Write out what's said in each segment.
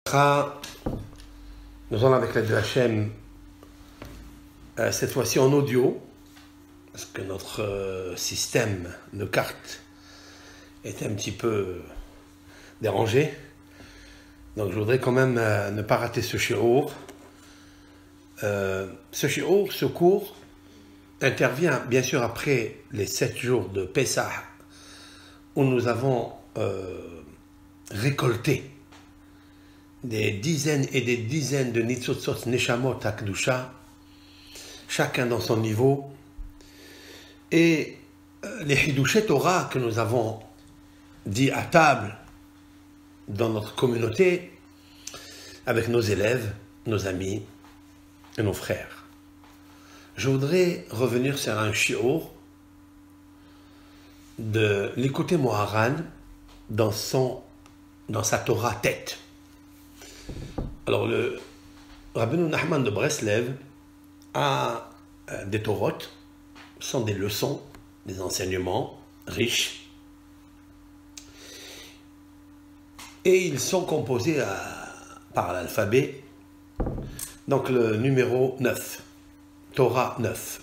Nous allons avec l'aide de Hachem, cette fois-ci en audio, parce que notre système de cartes est un petit peu dérangé. Donc je voudrais quand même ne pas rater ce shiur. Ce cours intervient bien sûr après les 7 jours de Pessah, où nous avons récolté des dizaines et des dizaines de Nitzotzot Neshamot Akdusha, chacun dans son niveau, et les Hidushet Torah que nous avons dit à table dans notre communauté, avec nos élèves, nos amis et nos frères. Je voudrais revenir sur un shiur de l'écouter Moharan dans sa Torah tête. Alors, le Rabbeinu Nachman de Breslev a des Torot, sont des leçons, des enseignements riches, et ils sont composés par l'alphabet, donc le numéro 9, Torah 9.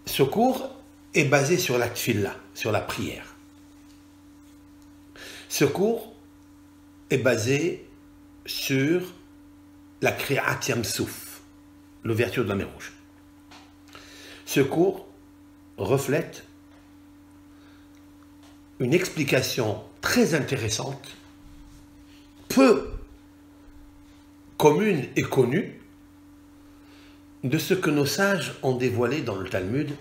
Ce cours est basé sur la tfila, sur la prière. Ce cours est basé sur la Kriyat Yam Souf, l'ouverture de la mer Rouge. Ce cours reflète une explication très intéressante, peu commune et connue, de ce que nos sages ont dévoilé dans le Talmud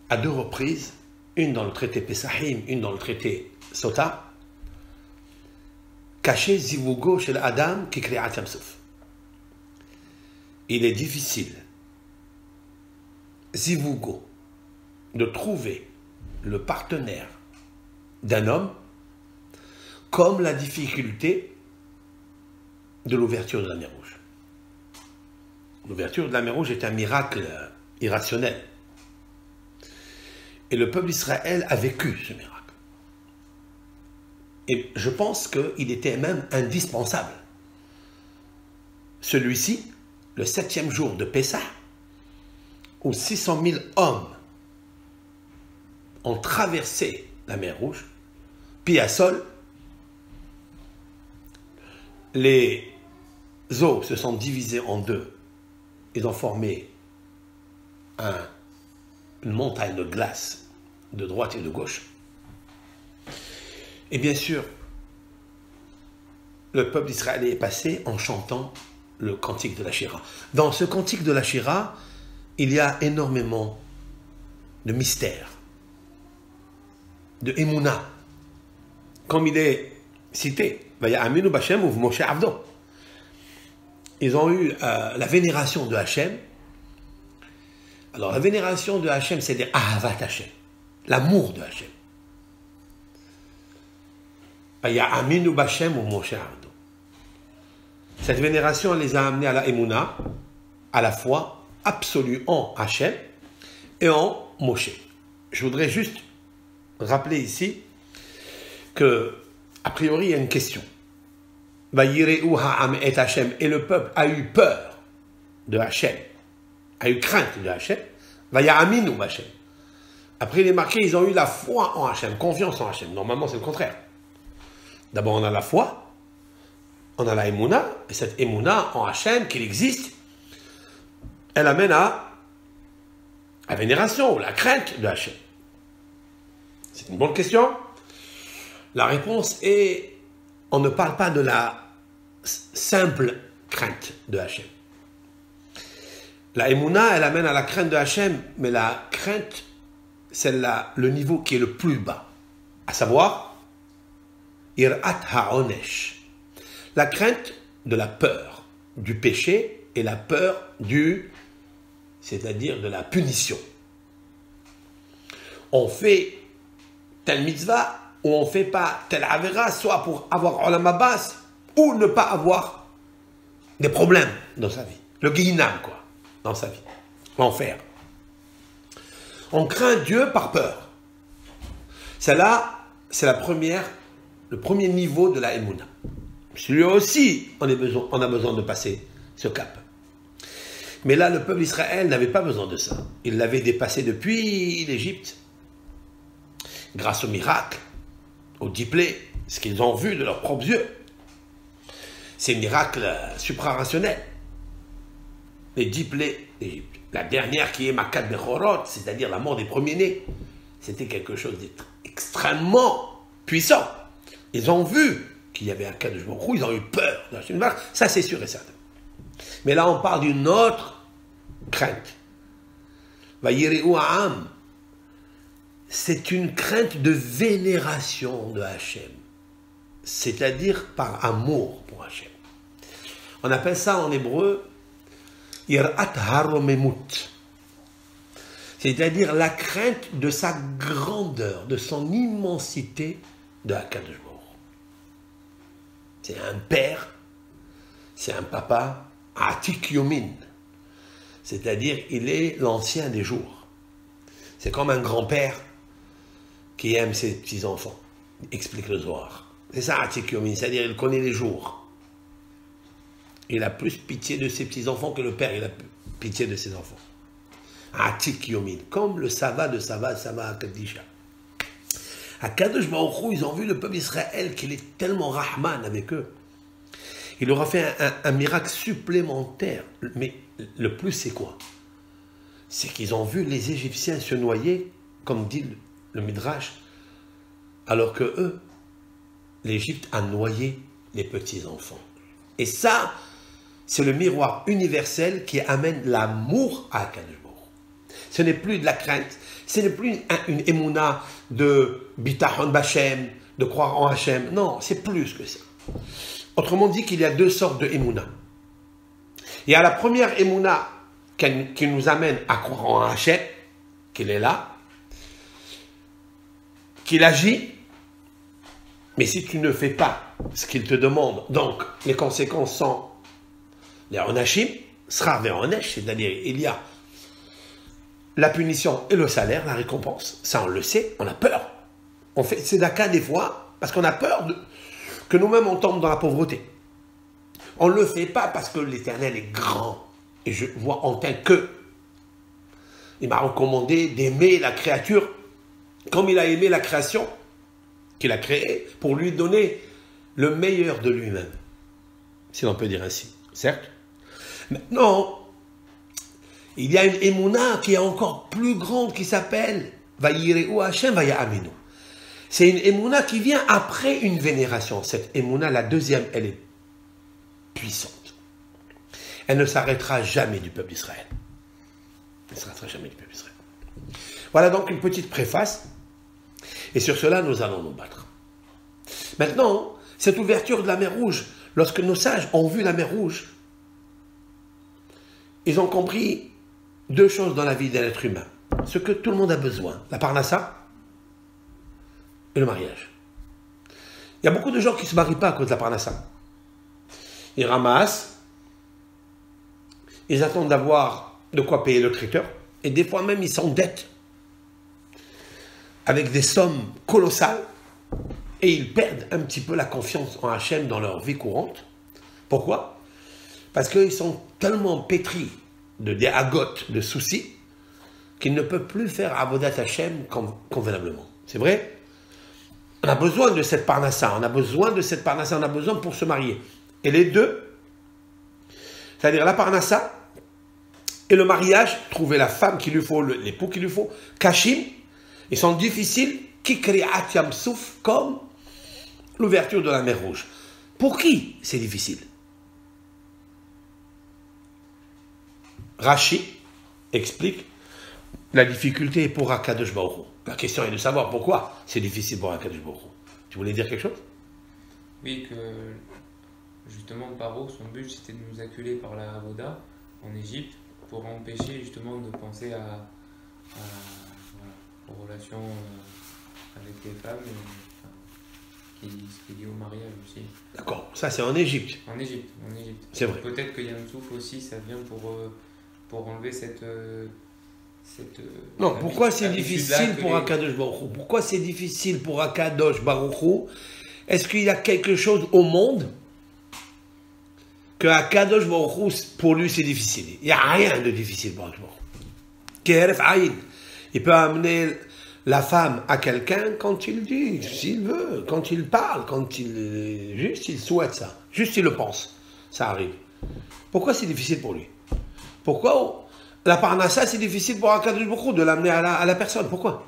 à 2 reprises, une dans le traité Pesachim, une dans le traité Sota, caché Zivugo chez l'Adam qui crée Kriyat Yam Souf. Il est difficile, Zivugo, de trouver le partenaire d'un homme comme la difficulté de l'ouverture de la mer Rouge. L'ouverture de la mer Rouge est un miracle irrationnel. Et le peuple d'Israël a vécu ce miracle. Et je pense qu'il était même indispensable. Celui-ci, le 7e jour de Pessah, où 600 000 hommes ont traversé la mer Rouge, pied à sol, les eaux se sont divisées en 2. Ils ont formé une montagne de glace de droite et de gauche. Et bien sûr, le peuple d'Israël est passé en chantant le cantique de la Shira. Dans ce cantique de la Shira, il y a énormément de mystères, de Emouna, comme il est cité. Vaya'aminu b'Hashem uv Moshe avdo. Ils ont eu la vénération de Hachem. Alors la vénération de Hachem, c'est dire Ahavat Hachem, l'amour de Hachem. Vaya'aminu b'Hashem uv Moshe avdo. Cette vénération, elle les a amenés à la Emouna, à la foi absolue en Hachem et en Moshe. Je voudrais juste rappeler ici que, a priori, il y a une question. Vayireu ha'am et Hachem, et le peuple a eu peur de Hachem, a eu crainte de Hachem. Vaya'aminu b'Hashem. Après, il est marqué, ils ont eu la foi en Hachem, confiance en Hachem. Normalement, c'est le contraire. D'abord, on a la foi, on a la Emouna, et cette Emouna en Hachem, qu'il existe, elle amène à la vénération, ou la crainte de Hachem. C'est une bonne question. La réponse est, on ne parle pas de la simple crainte de Hachem. La Emouna, elle amène à la crainte de Hachem, mais la crainte, c'est le niveau qui est le plus bas, à savoir, Irat ha'onesh. La crainte de la peur du péché et la peur c'est-à-dire de la punition. On fait telle mitzvah ou on ne fait pas telle avera, soit pour avoir olam haba ou ne pas avoir des problèmes dans sa vie. Le guinam, quoi, dans sa vie. L'enfer. On craint Dieu par peur. Celle-là, c'est la première le premier niveau de la Emouna. Lui aussi, on a besoin de passer ce cap. Mais là, le peuple d'Israël n'avait pas besoin de ça. Il l'avait dépassé depuis l'Égypte. Grâce au miracle, au diplé, ce qu'ils ont vu de leurs propres yeux. Ces miracles suprarationnels. Les diplés d'Égypte. La dernière qui est Makat Bechorot, c'est-à-dire la mort des premiers-nés. C'était quelque chose d'extrêmement puissant. Ils ont vu qu'il y avait un cas de Baruch Hu, ils ont eu peur. Ça, c'est sûr et certain. Mais là, on parle d'une autre crainte. Vayireu ha'am. C'est une crainte de vénération de Hachem. C'est-à-dire par amour pour Hachem. On appelle ça en hébreu Irat haromemut. C'est-à-dire la crainte de sa grandeur, de son immensité de Hakadosh Baruch Hu. C'est un père, c'est un papa, Atik Yomin. C'est-à-dire, il est l'ancien des jours. C'est comme un grand-père qui aime ses petits-enfants, explique le Zohar. C'est ça, Atik Yomin, c'est-à-dire, il connaît les jours. Il a plus pitié de ses petits-enfants que le père, il a pitié de ses enfants. Atik Yomin, comme le Sava de Sava Kadisha. À Kadosh Baruch Hu, ils ont vu le peuple d'Israël qu'il est tellement Rahman avec eux. Il leur a fait un miracle supplémentaire. Mais le plus, c'est quoi? C'est qu'ils ont vu les Égyptiens se noyer, comme dit le Midrash, alors que eux, l'Égypte a noyé les petits-enfants. Et ça, c'est le miroir universel qui amène l'amour à Kadosh Baruch Hu. Ce n'est plus de la crainte, ce n'est plus une émouna de bitachon b'Hachem, de croire en Hachem. Non, c'est plus que ça. Autrement dit qu'il y a deux sortes de émouna. Il y a la première émouna qui nous amène à croire en Hachem, qu'il est là, qu'il agit, mais si tu ne fais pas ce qu'il te demande, donc les conséquences sont les onachim, sera vers onesh, c'est-à-dire il y a la punition et le salaire, la récompense. Ça, on le sait, on a peur. On fait tzedaka des fois parce qu'on a peur que nous-mêmes on tombe dans la pauvreté. On ne le fait pas parce que l'Éternel est grand. Et je vois en tant que il m'a recommandé d'aimer la créature comme il a aimé la création qu'il a créée pour lui donner le meilleur de lui-même. Si l'on peut dire ainsi. Certes. Maintenant, il y a une émouna qui est encore plus grande qui s'appelle Vayireu Hashem Vaya'aminu. C'est une émouna qui vient après une vénération. Cette émouna, la deuxième, elle est puissante. Elle ne s'arrêtera jamais du peuple d'Israël. Elle ne s'arrêtera jamais du peuple d'Israël. Voilà donc une petite préface. Et sur cela, nous allons nous battre. Maintenant, cette ouverture de la mer Rouge, lorsque nos sages ont vu la mer Rouge, ils ont compris deux choses dans la vie d'un être humain. Ce que tout le monde a besoin, la parnassa et le mariage. Il y a beaucoup de gens qui ne se marient pas à cause de la parnassa. Ils ramassent, ils attendent d'avoir de quoi payer le traiteur, et des fois même ils s'endettent avec des sommes colossales, et ils perdent un petit peu la confiance en Hachem dans leur vie courante. Pourquoi? Parce qu'ils sont tellement pétris de déagotes, de soucis, qu'ils ne peuvent plus faire Avodat Hachem convenablement. C'est vrai? On a besoin de cette parnassa, on a besoin pour se marier. Et les deux, c'est-à-dire la parnassa et le mariage, trouver la femme qu'il lui faut, l'époux qu'il lui faut, kashim, ils sont difficiles, kikriat yam souf, comme l'ouverture de la mer Rouge. Pour qui c'est difficile? Rashi explique la difficulté est pour Akadosh Baruch Hu. La question est de savoir pourquoi c'est difficile pour Akadosh Baruch Hu. Tu voulais dire quelque chose? Oui, que justement Paro, son but c'était de nous acculer par la Avoda en Égypte pour empêcher justement de penser aux relations avec les femmes, ce qui est lié au mariage aussi. D'accord, ça c'est en Égypte. En Égypte. C'est vrai. Peut-être que Yam Souf aussi, ça vient pour enlever cette non, pourquoi c'est difficile pour Akadosh Baruch Hu? Pourquoi c'est difficile pour Akadosh Baruch Hu Est-ce qu'il y a quelque chose au monde que Akadosh Baruch Hu, pour lui, c'est difficile? Il n'y a rien de difficile pour Akadosh Baruch Hu. Il peut amener la femme à quelqu'un quand il dit, s'il veut, quand il parle, quand il souhaite ça. Juste il le pense. Ça arrive. Pourquoi c'est difficile pour lui? Pourquoi la parnassa, c'est difficile pour Akadosh Baruch Hu de l'amener à la personne? Pourquoi?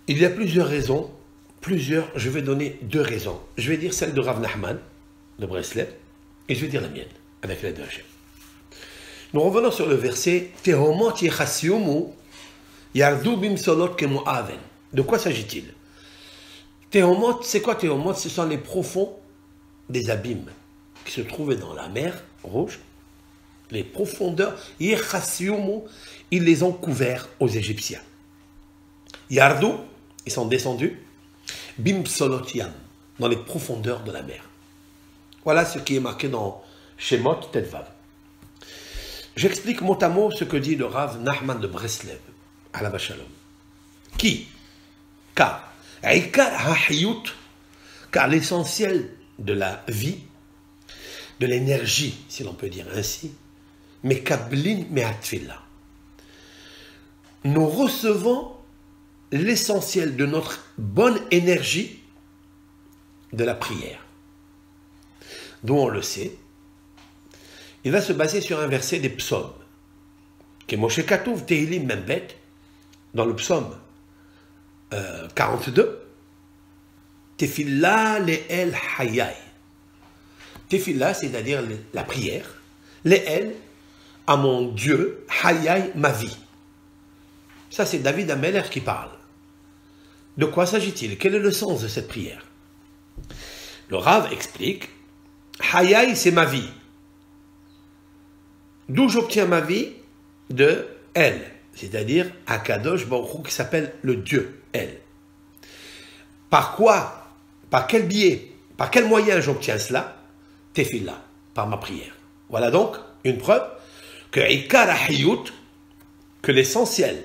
Il y a plusieurs raisons. Je vais donner 2 raisons. Je vais dire celle de Rav Nachman, de Breslev, et je vais dire la mienne, avec l'aide de Hachem. Nous revenons sur le verset « Tehomot yechasyumu yardu bimsolot kemo aven ». De quoi s'agit-il? Tehomot, c'est quoi Tehomot? Ce sont les profonds des abîmes qui se trouvaient dans la mer Rouge. Les profondeurs, yechasyumu, ils les ont couverts aux Égyptiens. Yardu, ils sont descendus. Bimsolot yam, dans les profondeurs de la mer. Voilà ce qui est marqué dans Shemot Tetvav. J'explique mot à mot ce que dit le Rav Nachman de Breslev, à la Shalom. Car l'essentiel de la vie, de l'énergie, si l'on peut dire ainsi, mekablin me'atfila. Nous recevons l'essentiel de notre bonne énergie de la prière. D'où on le sait, il va se baser sur un verset des psaumes, qui est Moshe Katouv Tehilim Membet, dans le psaume 42, Tefillah le'el hayay. Tefillah, c'est-à-dire la prière, le'el, à mon Dieu, hayay, ma vie. Ça, c'est David Ameller qui parle. De quoi s'agit-il? Quel est le sens de cette prière? Le Rav explique, hayay, c'est ma vie. D'où j'obtiens ma vie? De elle, c'est-à-dire Akadosh Baruch Hu, qui s'appelle le Dieu, elle. Par quoi? Par quel biais? Par quel moyen j'obtiens cela? Tefillah, par ma prière. Voilà donc une preuve que Ikar Ahiyut, que l'essentiel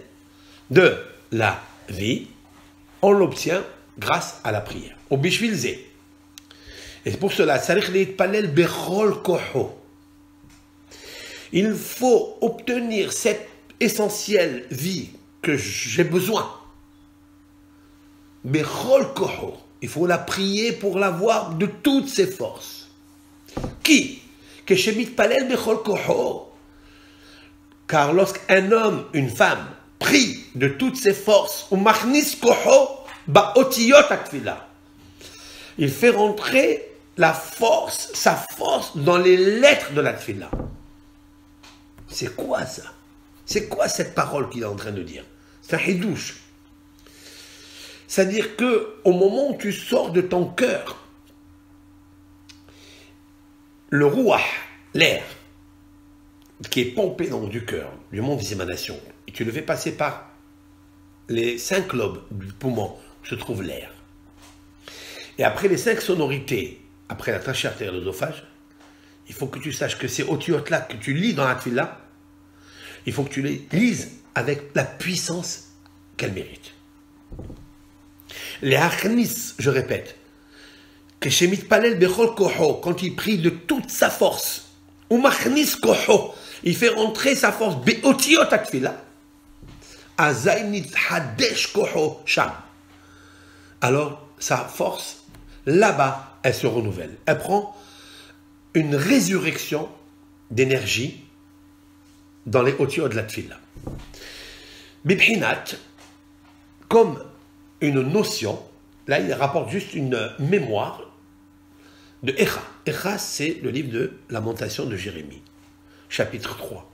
de la vie, on l'obtient grâce à la prière. Au Bishvilze. Et c'est pour cela, il faut obtenir cette essentielle vie que j'ai besoin. Il faut la prier pour l'avoir de toutes ses forces. Qui? Car lorsqu'un homme, une femme, prie de toutes ses forces, il fait rentrer la force, sa force dans les lettres de la tfila. C'est quoi ça? C'est quoi cette parole qu'il est en train de dire? C'est un hidouche. C'est-à-dire que au moment où tu sors de ton cœur, le rouah, l'air, qui est pompé donc du cœur, du monde des émanations, et tu le fais passer par les 5 lobes du poumon où se trouve l'air. Et après les 5 sonorités, après la trachée artérielle de l'œsophage, il faut que tu saches que ces otiotes-là que tu lis dans la tfila, il faut que tu les lises avec la puissance qu'elles méritent. Les achnis, je répète, que Shemit Palel Bechol Koho, quand il prie de toute sa force, ou Machnis Koho, il fait rentrer sa force, Beotiot Atfila, Azainit Hadesh Koho Sham. Alors, sa force, là-bas, elle se renouvelle. Elle prend une résurrection d'énergie dans les otiot de la tfila. Bibhinat, comme une notion, là il rapporte juste une mémoire de Echa. Echa, c'est le livre de Lamentation de Jérémie, chapitre 3.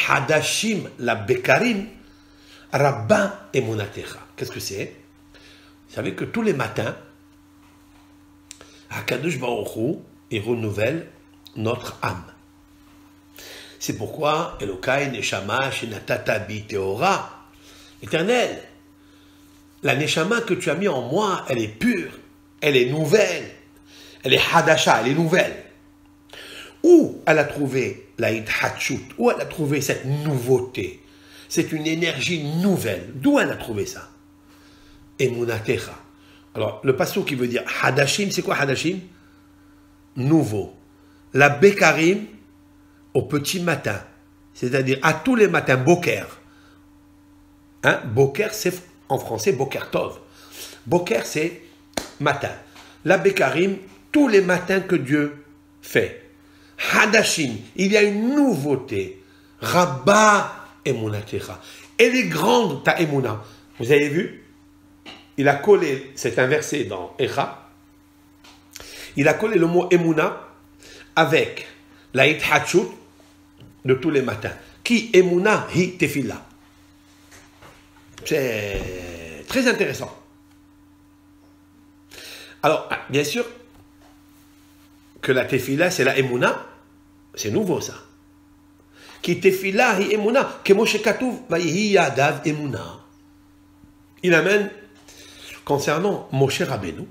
Hadashim la Bekarim, Rabba emunatecha. Qu'est-ce que c'est? Vous savez que tous les matins, Akadosh Baruch Hu, il renouvelle notre âme. C'est pourquoi Elokai Neshama Shenatata Bi Teora, Éternel, la Neshama que tu as mis en moi, elle est pure, elle est nouvelle, elle est Hadasha, elle est nouvelle. Où elle a trouvé la Idhatchut? Où elle a trouvé cette nouveauté? C'est une énergie nouvelle. D'où elle a trouvé ça? emunatecha. Alors, le passouk qui veut dire hadashim, c'est quoi hadashim? Nouveau. La bekarim, au petit matin. C'est-à-dire à tous les matins, boker. Hein? Boker, c'est en français boker tov. Boker, c'est matin. La bekarim, tous les matins que Dieu fait. Hadashim, il y a une nouveauté. Rabba emunatecha. Elle est grande ta emuna. Vous avez vu? Il a collé, c'est inversé dans Echa, il a collé le mot emuna avec la hithatchut de tous les matins. Qui emuna hi tefila. C'est très intéressant. Alors, bien sûr, que la tefila, c'est la emuna, c'est nouveau ça. Qui tefila hi emuna, que Moshe Katuv, hi yadav emuna. Il amène, concernant Moshe Rabbeinu,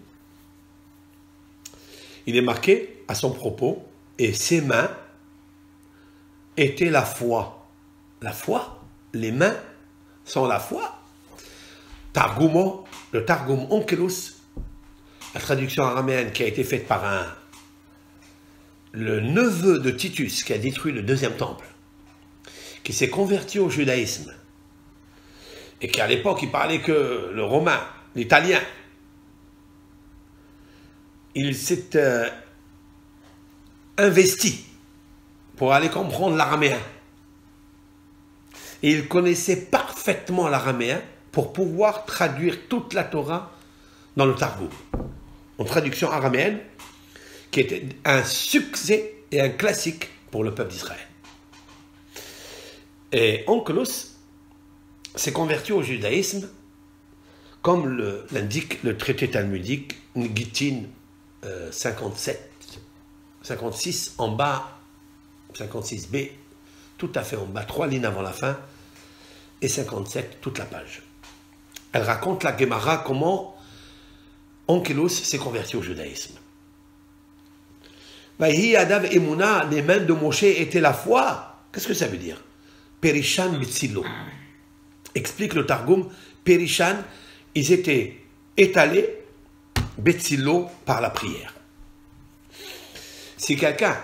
il est marqué à son propos, et ses mains étaient la foi. La foi, les mains sont la foi. Targumo, le Targum Onkelos, la traduction araméenne qui a été faite par le neveu de Titus qui a détruit le deuxième temple, qui s'est converti au judaïsme, et qui à l'époque il parlait que le romain, l'italien. Il s'est investi pour aller comprendre l'araméen. Et il connaissait parfaitement l'araméen pour pouvoir traduire toute la Torah dans le Targum. En traduction araméenne, qui était un succès et un classique pour le peuple d'Israël. Et Onkelos s'est converti au judaïsme, comme l'indique le traité talmudique Gittin 56 en bas, 56b, tout à fait en bas, 3 lignes avant la fin, et 57, toute la page. Elle raconte la Gemara comment Onkelos s'est converti au judaïsme. Vahi Adav Emuna, les mains de Moshe étaient la foi. Qu'est-ce que ça veut dire? Perishan Mitzilo. Explique le Targum, Perishan, ils étaient étalés, Betzilo, par la prière. Si quelqu'un,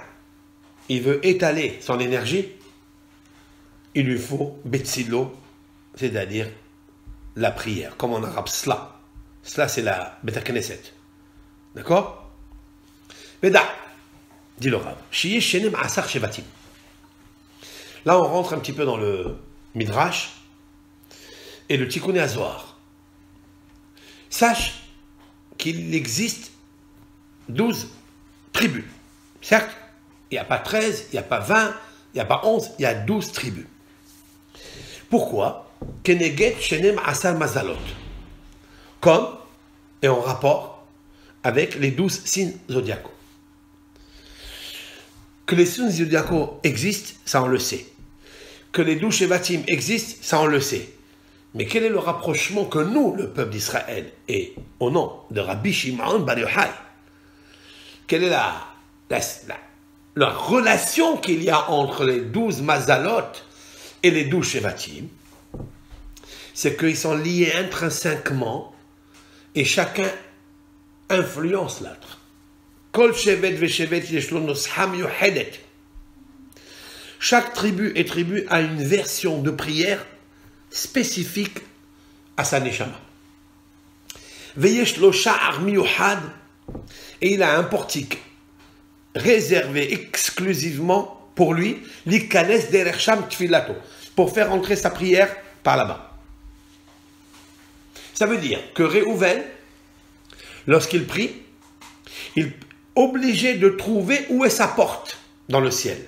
il veut étaler son énergie, il lui faut Betzilo, c'est-à-dire la prière, comme en arabe, Sla. Sla, c'est la Beta Knesset. D'accord? Veda, dit le Rav, Shiye Shenem Asar Shevatim. Là, on rentre un petit peu dans le Midrash et le Tikkun HaZohar. Sache qu'il existe 12 tribus. Certes, il n'y a pas 13, il n'y a pas 20, il n'y a pas 11, il y a 12 tribus. Pourquoi? Keneged Shenem Asar Mazalot. Comme, et en rapport avec les 12 signes zodiacaux. Que les signes zodiacaux existent, ça on le sait. Que les 12 Shevatim existent, ça on le sait. Mais quel est le rapprochement que nous, le peuple d'Israël, et au nom de Rabbi Shimon Bar Yochai, quelle est la relation qu'il y a entre les 12 Mazalot et les 12 Shevatim? C'est qu'ils sont liés intrinsèquement et chacun influence l'autre. Kol Shevet veShevet yesh lo nosha miyuchedet. Chaque tribu et tribu a une version de prière spécifique à sa neshama. Veyesh lo sha'ar miyuchad, et il a un portique réservé exclusivement pour lui, l'ikanes derech sham tfilato, pour faire entrer sa prière par là-bas. Ça veut dire que Réhouven, lorsqu'il prie, il est obligé de trouver où est sa porte dans le ciel.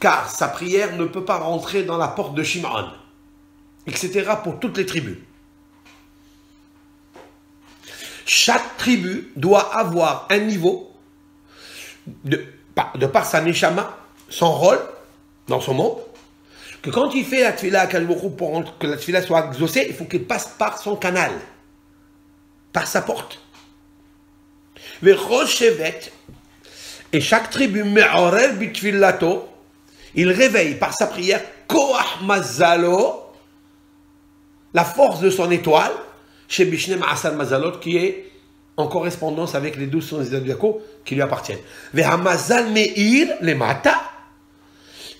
Car sa prière ne peut pas rentrer dans la porte de Shimon, etc. pour toutes les tribus. Chaque tribu doit avoir un niveau, de par sa neshama, son rôle dans son monde, que quand il fait la tefila à Kalbourou pour que la tefila soit exaucée, il faut qu'il passe par son canal, par sa porte. Les Rochevet, et chaque tribu, Me'orel bitfilato, il réveille par sa prière, Koach Mazalo, la force de son étoile, chez Bishne Ma'asar Mazalot, qui est en correspondance avec les 12 sons zodiacaux qui lui appartiennent. Ve'hamazal me'ir le mata.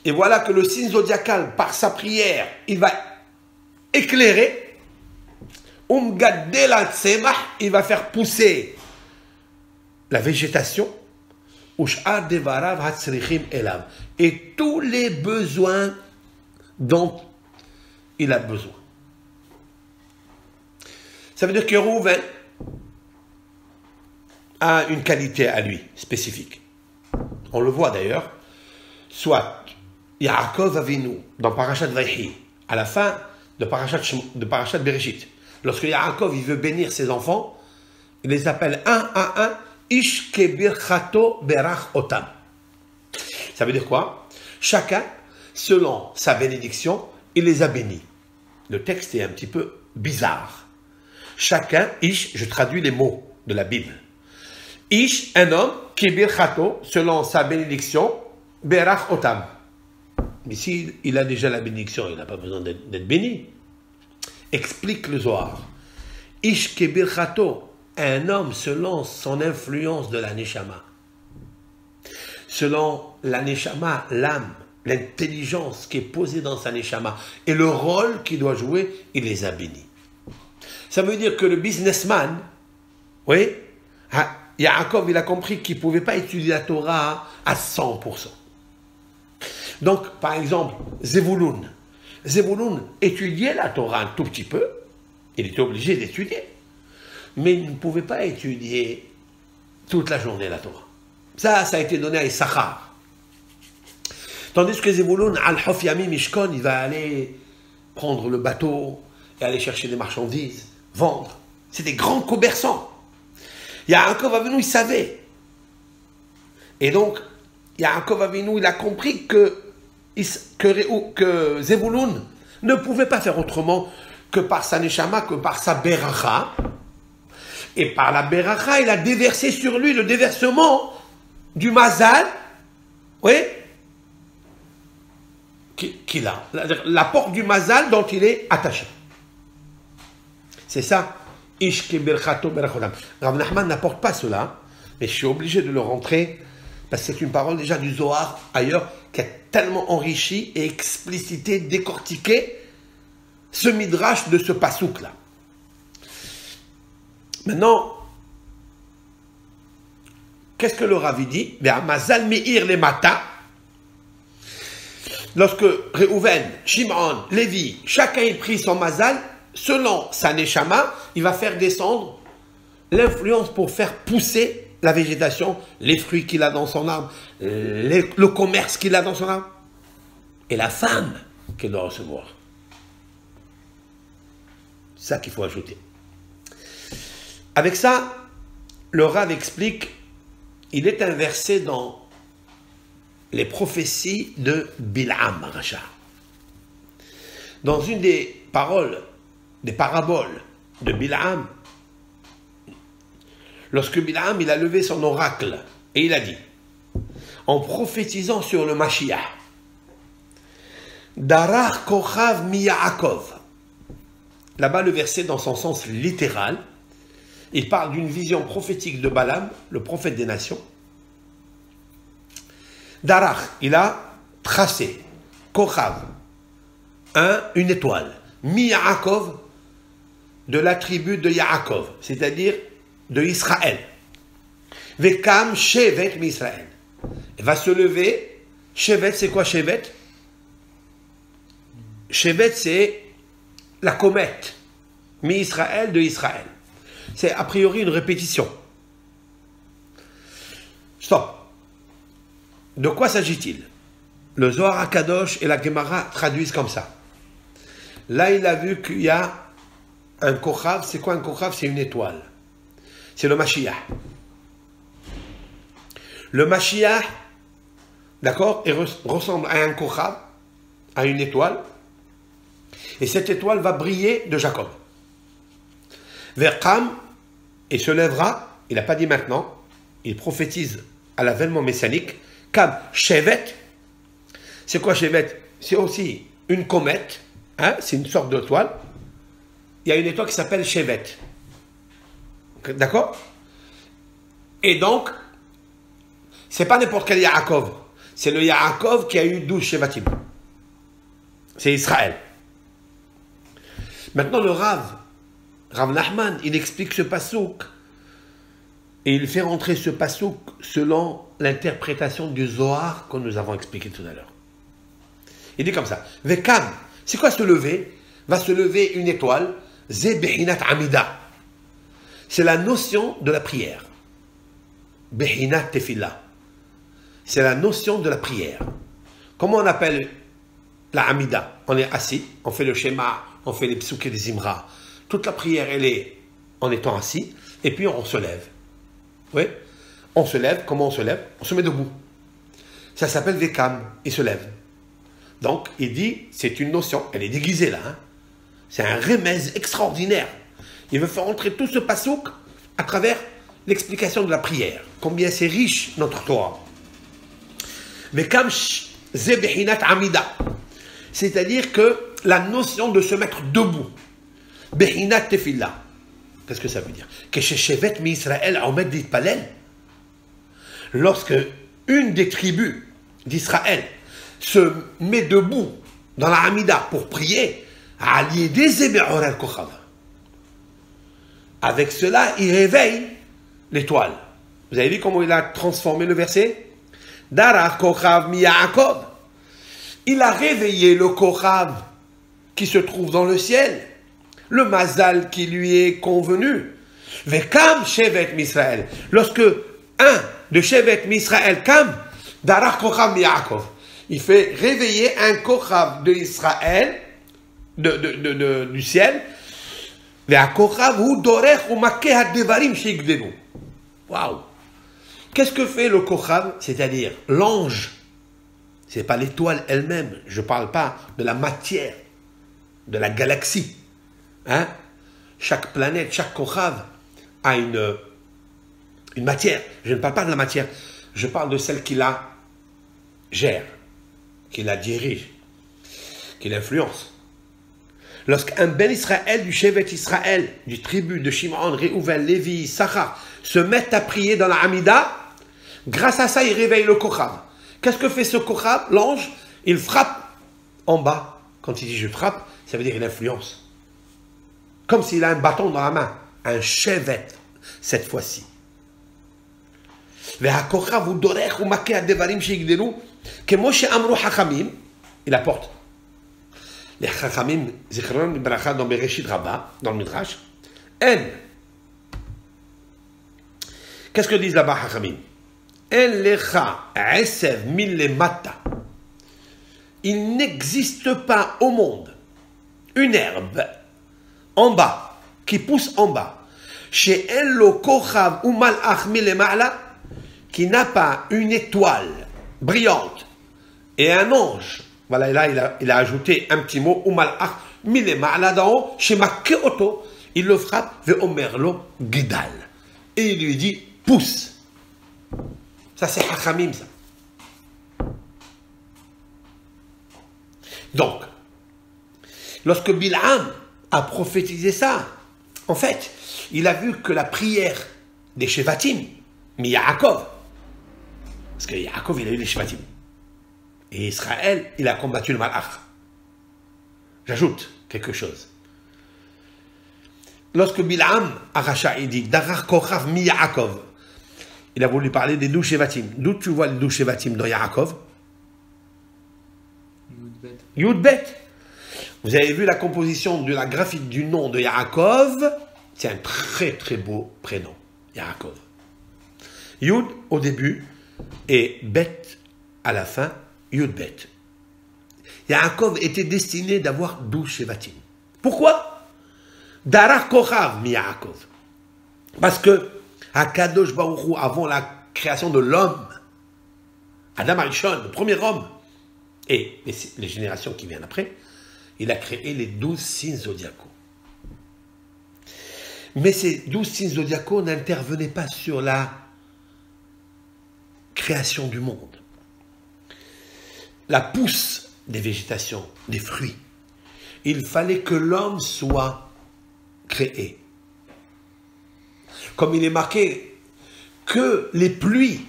Et voilà que le signe zodiacal, par sa prière, il va éclairer. Il va faire pousser la végétation. Et tous les besoins dont il a besoin. Ça veut dire que Rouven a une qualité à lui, spécifique. On le voit d'ailleurs. Soit Yaakov Avinu, dans Parashat Vayhi, à la fin de Parashat Bereshit, lorsque Yaakov il veut bénir ses enfants, il les appelle un à un, Ish kebirchato berach otam. Ça veut dire quoi? Chacun, selon sa bénédiction, il les a bénis. Le texte est un petit peu bizarre. Chacun, Ish, je traduis les mots de la Bible. Ish, un homme, kebirchato, selon sa bénédiction, berach otam. Mais s'il a déjà la bénédiction, il n'a pas besoin d'être béni. Explique le Zohar. Ish kebirchato, un homme selon son influence de la Neshama. Selon la Neshama, l'âme, l'intelligence qui est posée dans sa Neshama et le rôle qu'il doit jouer, il les a bénis. Ça veut dire que le businessman, oui, Yaakov, il a compris qu'il ne pouvait pas étudier la Torah à 100%. Donc, par exemple, Zevulun étudiait la Torah un tout petit peu, il était obligé d'étudier, mais il ne pouvait pas étudier toute la journée la Torah. Ça a été donné à Issachar. Tandis que Zevulun, Al-Hof Yami Mishkon, il va aller prendre le bateau et aller chercher des marchandises, vendre. C'est des grands commerçants. Yaakov Avinu, il savait. Et donc, Yaakov Avinu, il a compris que Zevulun ne pouvait pas faire autrement que par sa Neshama, que par sa Beracha. Et par la Beracha, il a déversé sur lui le déversement du Mazal, oui, qu'il a. L'apport du Mazal dont il est attaché. C'est ça. Ishke Berchato Berachodam. Rav Nachman n'apporte pas cela, mais je suis obligé de le rentrer, parce que c'est une parole déjà du Zohar ailleurs, qui a tellement enrichi et explicité, décortiqué ce midrash de ce pasouk-là. Maintenant, qu'est-ce que le Ravi dit? Mazal me'ir le mata. Lorsque Reuven, Shimon, Lévi, chacun ait pris son mazal, selon sa neshama, il va faire descendre l'influence pour faire pousser la végétation, les fruits qu'il a dans son arbre, le commerce qu'il a dans son arbre, et la femme qu'il doit recevoir. C'est ça qu'il faut ajouter. Avec ça, le Rav explique, il est inversé dans les prophéties de Bil'am Racha. Dans une des paroles, des paraboles de Bil'am, lorsque Bil'am il a levé son oracle et il a dit, en prophétisant sur le Mashiach, Darach Kochav mi Yaakov. Là-bas, le verset dans son sens littéral, il parle d'une vision prophétique de Balaam, le prophète des nations. Darach, il a tracé, Kochav, une étoile, mi Yaakov, de la tribu de Yaakov, c'est-à-dire de Israël. Vekam Shevet mi Israël. Il va se lever. Shevet, c'est quoi Shevet? Shevet, c'est la comète. Mi Israël de Israël. C'est a priori une répétition. Stop. De quoi s'agit-il? Le Zohar HaKadosh et la Gemara traduisent comme ça. Là, il a vu qu'il y a un kochav. C'est quoi un kochav? C'est une étoile. C'est le Mashiach. Le Mashiach, d'accord, ressemble à un kochav, à une étoile. Et cette étoile va briller de Jacob. Vers Kam, et se lèvera, il n'a pas dit maintenant, il prophétise à l'avènement messianique, Kam Shevet. C'est quoi Shevet? C'est aussi une comète, hein, c'est une sorte d'étoile. il y a une étoile qui s'appelle Shevet. D'accord? Et donc, c'est pas n'importe quel Yaakov. C'est le Yaakov qui a eu 12 Shevatim. C'est Israël. Maintenant, le Rav Nachman, il explique ce passouk. Et il fait rentrer ce passouk selon l'interprétation du Zohar que nous avons expliqué tout à l'heure. Il dit comme ça. Vekam, c'est quoi se lever? Va se lever une étoile. Ze behinat amida. C'est la notion de la prière. Behinat tefillah. C'est la notion de la prière. Comment on appelle la amida? On est assis, on fait le schéma, on fait les psouks et les imra. Toute la prière, elle est en étant assis, et puis on se lève. Oui, on se lève. Comment on se lève? On se met debout. Ça s'appelle Vekam, il se lève. Donc, il dit, c'est une notion, elle est déguisée là. Hein? C'est un remèze extraordinaire. Il veut faire entrer tout ce passouk à travers l'explication de la prière. Combien c'est riche, notre Torah. Vekam ze behinat amida. C'est-à-dire que la notion de se mettre debout. Behinat tefillah. Qu'est-ce que ça veut dire? Que chez Shevet mi Israël omed ditpalel. Lorsque une des tribus d'Israël se met debout dans la Hamida pour prier, avec cela, il réveille l'étoile. Vous avez vu comment il a transformé le verset? Darach kochav mi Yaakov. Il a réveillé le kochav qui se trouve dans le ciel, le mazal qui lui est convenu. Vekam shevet misraël. Lorsque un de shevet misraël kam, darach kochav mi Yaakov. Il fait réveiller un kochav de Israël, du ciel. Waouh! Qu'est-ce que fait le kochav? C'est-à-dire l'ange. Ce n'est pas l'étoile elle-même. Je ne parle pas de la matière, de la galaxie. Hein? Chaque planète, chaque kochav a une matière. Je ne parle pas de la matière. Je parle de celle qui la gère, qui la dirige, qui l'influence. Lorsqu'un Ben Israël du Shevet Israël, du tribu de Shimon, Réhouven, Lévi, Sachar, se met à prier dans la Hamida, grâce à ça, il réveille le kochav. Qu'est-ce que fait ce kochav? L'ange, il frappe en bas. Quand il dit je frappe, ça veut dire il influence. Comme s'il a un bâton dans la main. Un Shevet, cette fois-ci. Il apporte. Les Chachamim, Zichron, Bracha, dans Bereshit Rabbah, dans le Midrash, En. Qu'est-ce que disent là-bas, Chachamim? En lecha esev millemata. Il n'existe pas au monde une herbe en bas, qui pousse en bas, chez en lo kochav ou malach millemala, qui n'a pas une étoile brillante et un ange. Voilà, et là, il a ajouté un petit mot, Umalach, milema, là d'en haut, chez Makeoto, il le frappe, ve omerlo gidal. Et il lui dit, pousse. Ça, c'est Hachamim, ça. Donc, lorsque Bil'am a prophétisé ça, en fait, il a vu que la prière des Shevatim, mais Yaakov, parce que Yaakov, il a eu les Shevatim. Et Israël, il a combattu le Malach. J'ajoute quelque chose. Lorsque Bil'am arracha, il dit Darach kochav mi Yaakov, il a voulu parler des 12 Shevatim. D'où tu vois les 12 Shevatim dans Yaakov? Yud-Bet. Vous avez vu la composition de la graphie du nom de Yaakov? C'est un très très beau prénom, Yaakov. Yud au début et Bet à la fin. Yud-Bet. Yaakov était destiné d'avoir 12 Shevatim. Pourquoi? Darach kochav mi Yaakov. Parce que Hakadosh Baruch Hu, avant la création de l'homme, Adam Arishon, le premier homme, et les générations qui viennent après, il a créé les 12 signes zodiacaux. Mais ces 12 signes zodiacaux n'intervenaient pas sur la création du monde. La pousse des végétations, des fruits. Il fallait que l'homme soit créé. Comme il est marqué que les pluies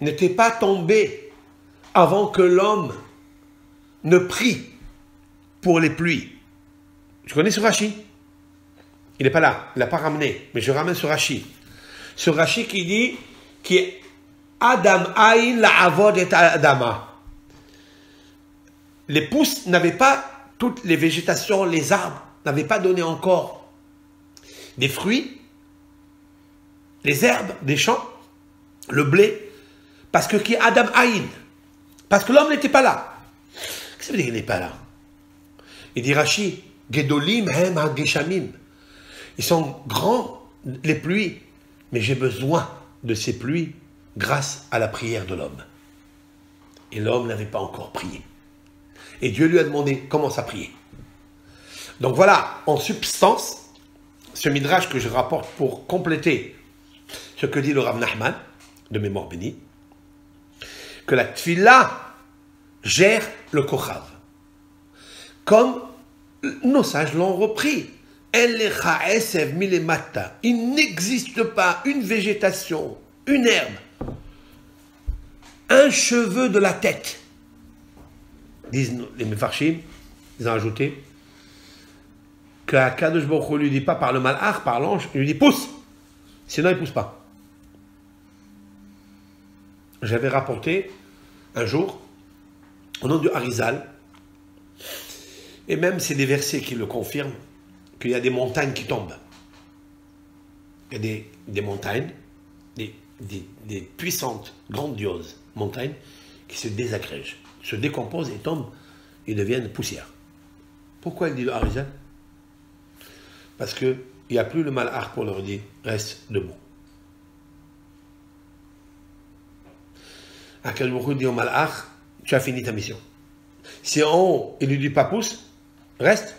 n'étaient pas tombées avant que l'homme ne prie pour les pluies. Je connais ce Rashi. Il n'est pas là, il n'a pas ramené, mais je ramène ce Rashi. Ce Rashi qui dit qui est Adam Aïn la Avod et Adama. Les pousses n'avaient pas, toutes les végétations, les arbres n'avaient pas donné encore des fruits, les herbes des champs, le blé, parce que qui est Adam Aïn, parce que l'homme n'était pas là. Qu'est-ce que ça veut dire qu'il n'est pas là? Il dit Rashi, Gedolim hem ha-geshamim. Ils sont grands, les pluies, mais j'ai besoin de ces pluies grâce à la prière de l'homme. Et l'homme n'avait pas encore prié. Et Dieu lui a demandé, commence à prier. Donc voilà, en substance, ce midrash que je rapporte pour compléter ce que dit le Rav Nachman, de mémoire bénie, que la tfila gère le kochav. Comme nos sages l'ont repris. Il n'existe pas une végétation, une herbe, un cheveu de la tête, disent les Mefarshim, ils ont ajouté, que Kadosh Baruch Hu lui dit pas par le malach, par l'ange, il lui dit pousse, sinon il ne pousse pas. J'avais rapporté un jour, au nom du Harizal, et même c'est des versets qui le confirment, qu'il y a des montagnes qui tombent. Il y a des montagnes, des puissantes, grandioses montagnes qui se désagrègent, se décomposent et tombent et deviennent poussière. Pourquoi il dit le Harizal? Parce qu'il n'y a plus le malach pour leur dire reste debout. Akadosh Baruch Hu dit au malach, tu as fini ta mission. Si en haut il lui dit pas pousse, reste.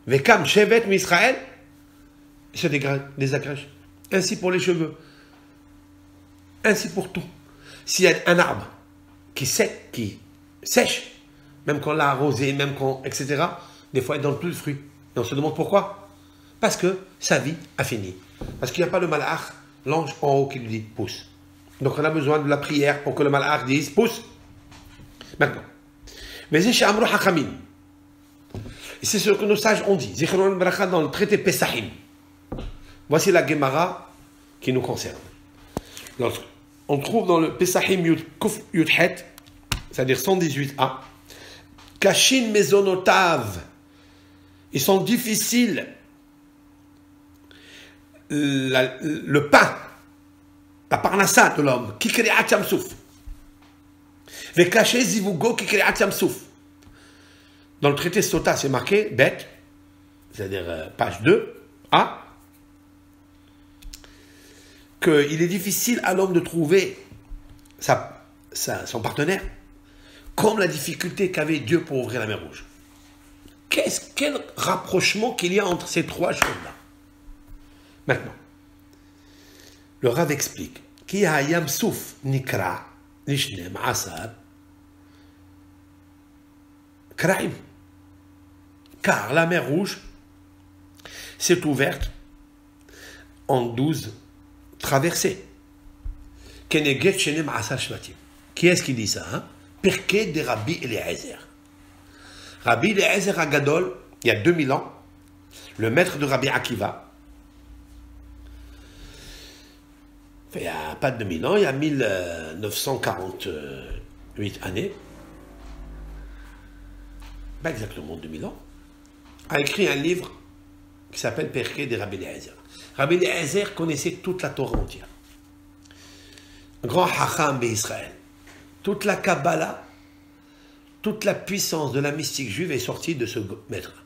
Vekam shevet m'Israël, il se désagrège. Ainsi pour les cheveux. Ainsi pour tout. S'il y a un arbre qui sèche, même quand on l'a arrosé, même quand, etc., des fois il ne donne plus de fruits. Et on se demande pourquoi. Parce que sa vie a fini. Parce qu'il n'y a pas le malach, l'ange en haut qui lui dit pousse. Donc on a besoin de la prière pour que le malach dise pousse. Maintenant. Mais c'est chez Amrou Hakamim. Et c'est ce que nos sages ont dit. Zichron Bracha dans le traité Pesachim. Voici la Gemara qui nous concerne. On trouve dans le Pesachim Kuf Yudhet, c'est-à-dire 118a, Kashin Mezonotav. Ils sont difficiles. Le pain, la parnassa de l'homme, qui crée Yamsouf. Vekaché Zivugo qui crée Yamsouf. Dans le traité Sota, c'est marqué, bête, c'est-à-dire page 2a, qu'il est difficile à l'homme de trouver son partenaire, comme la difficulté qu'avait Dieu pour ouvrir la mer Rouge. Quel rapprochement qu'il y a entre ces trois choses-là. Maintenant, le Rav explique, Ki hayam souf nikra nishne ma'asab kraim. Car la mer Rouge s'est ouverte en 12 traversées. Qui est-ce qui dit ça? Pirkei de Rabbi Eliezer. Rabbi Eliezer Agadol, il y a 2000 ans, le maître de Rabbi Akiva, il n'y a pas de 2000 ans, il y a 1948 années, pas exactement 2000 ans, a écrit un livre qui s'appelle Pirkei de Rabbi Eliezer. Rabbi Eliezer connaissait toute la Torah entière. Un grand Hacham d'Israël. Toute la Kabbalah, toute la puissance de la mystique juive est sortie de ce maître,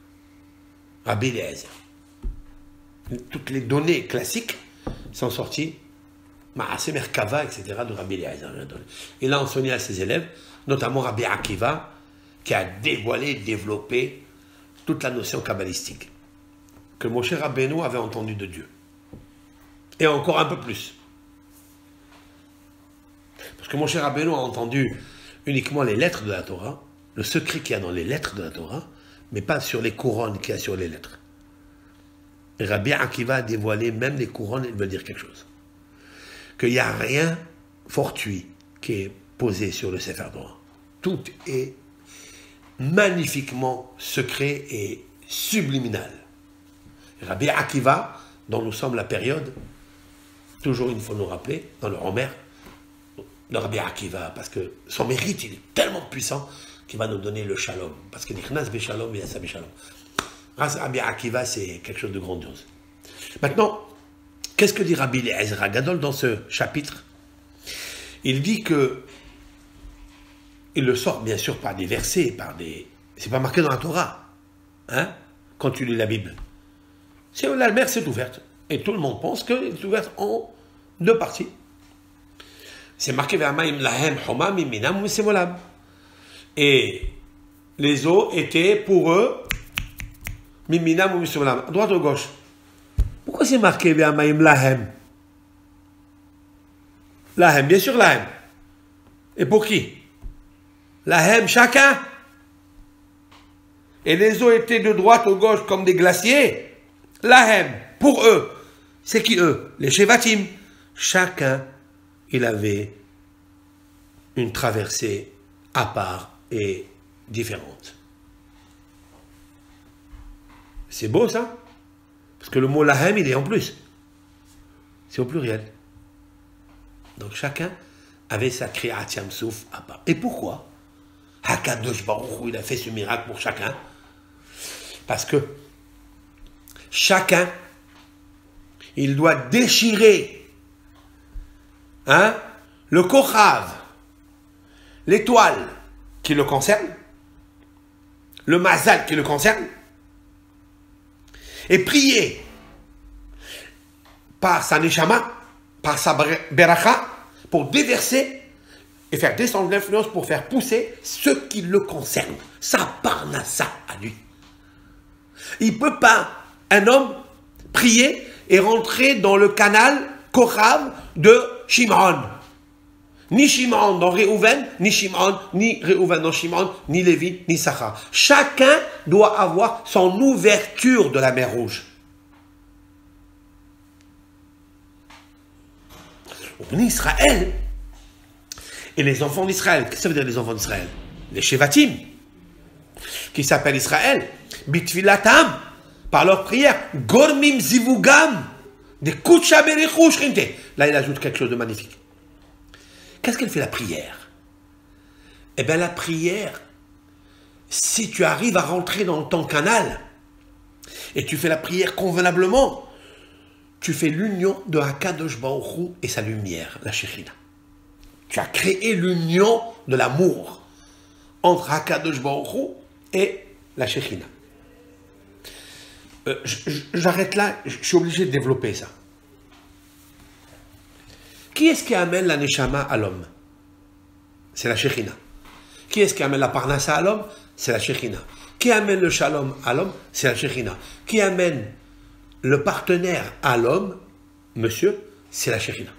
Rabbi Eliezer. Toutes les données classiques sont sorties, Maaseh Merkava, etc., de Rabbi Eliezer. Il a enseigné à ses élèves, notamment Rabbi Akiva, qui a dévoilé, développé toute la notion kabbalistique que Moshe Rabbeinu avait entendue de Dieu. Et encore un peu plus. Parce que Moshe Rabbeinu a entendu uniquement les lettres de la Torah, le secret qu'il y a dans les lettres de la Torah, mais pas sur les couronnes qu'il y a sur les lettres. Rabbi Akiva a dévoilé même les couronnes, il veut dire quelque chose. Qu'il n'y a rien fortuit qui est posé sur le Sefer Torah. Tout est magnifiquement secret et subliminal. Rabbi Akiva, dont nous sommes la période, toujours il faut nous rappeler, dans le Homer, de Rabbi Akiva, parce que son mérite, il est tellement puissant qu'il va nous donner le shalom. Parce que l'Ikhnas Beshalom, Yasa Beshalom. Rabbi Akiva, c'est quelque chose de grandiose. Maintenant, qu'est-ce que dit Rabbi Eliezer Gadol dans ce chapitre? Il dit que, il le sort bien sûr par des versets, par des... C'est pas marqué dans la Torah, hein, quand tu lis la Bible. C'est la mer s'est ouverte. Et tout le monde pense qu'elle est ouverte en deux parties. C'est marqué Ve'amayim lahem homam minam u'sevolam. Et les eaux étaient pour eux miminam u'sevolam. À droite ou à gauche? Pourquoi c'est marqué Ve'amayim lahem? Lahem, bien sûr lahem. Et pour qui? Lahem, chacun. Et les eaux étaient de droite ou gauche comme des glaciers. Lahem, pour eux. C'est qui eux? Les Shevatim. Chacun, il avait une traversée à part et différente. C'est beau ça? Parce que le mot Lahem, il est en plus. C'est au pluriel. Donc chacun avait sa Kriyat Yam-Souf à part. Et pourquoi? Hakadosh Baruch Hu, il a fait ce miracle pour chacun. Parce que chacun, il doit déchirer le Kochav, l'étoile qui le concerne, le Mazal qui le concerne, et prier par sa Neshama, par sa Beracha, pour déverser et faire descendre l'influence pour faire pousser ce qui le concerne, sa Parnassa à lui. Il ne peut pas, un homme, prier et rentrer dans le canal Kochav de Shimon. Ni Shimon dans Réhouven, ni Shimon, ni Réhouven dans Shimon, ni Lévi, ni Sachar. Chacun doit avoir son ouverture de la mer Rouge. En Israël, et les enfants d'Israël, qu'est-ce que ça veut dire les enfants d'Israël? Les Shevatim, qui s'appellent Israël, Bitfilatam, par leur prière, Gormim Zivugam, des Kucha Berichou Shrinte. Là, il ajoute quelque chose de magnifique. Qu'est-ce qu'elle fait la prière? Eh bien, la prière, si tu arrives à rentrer dans ton canal, et tu fais la prière convenablement, tu fais l'union de Hakadosh Baruch Hu et sa lumière, la Shekhinah. Tu as créé l'union de l'amour entre Hakadosh Baruch Hu et la Shekhinah. J'arrête là, je suis obligé de développer ça. Qui est-ce qui amène la Neshama à l'homme? C'est la Shekhinah. Qui est-ce qui amène la Parnassa à l'homme? C'est la Shekhinah. Qui amène le Shalom à l'homme? C'est la Shekhinah. Qui amène le partenaire à l'homme, monsieur, c'est la Shekhinah.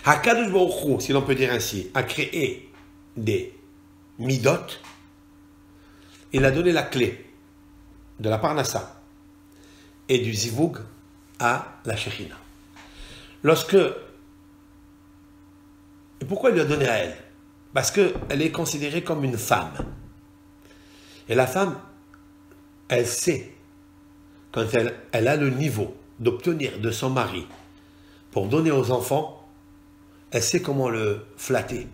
Hakadosh Baruch Hu, si l'on peut dire ainsi, a créé des midot. Il a donné la clé de la Parnassa et du Zivug à la Shekhinah. Lorsque... Et pourquoi il lui a donné à elle? Parce qu'elle est considérée comme une femme. Et la femme, elle sait, quand elle a le niveau d'obtenir de son mari pour donner aux enfants, elle sait comment le flatter,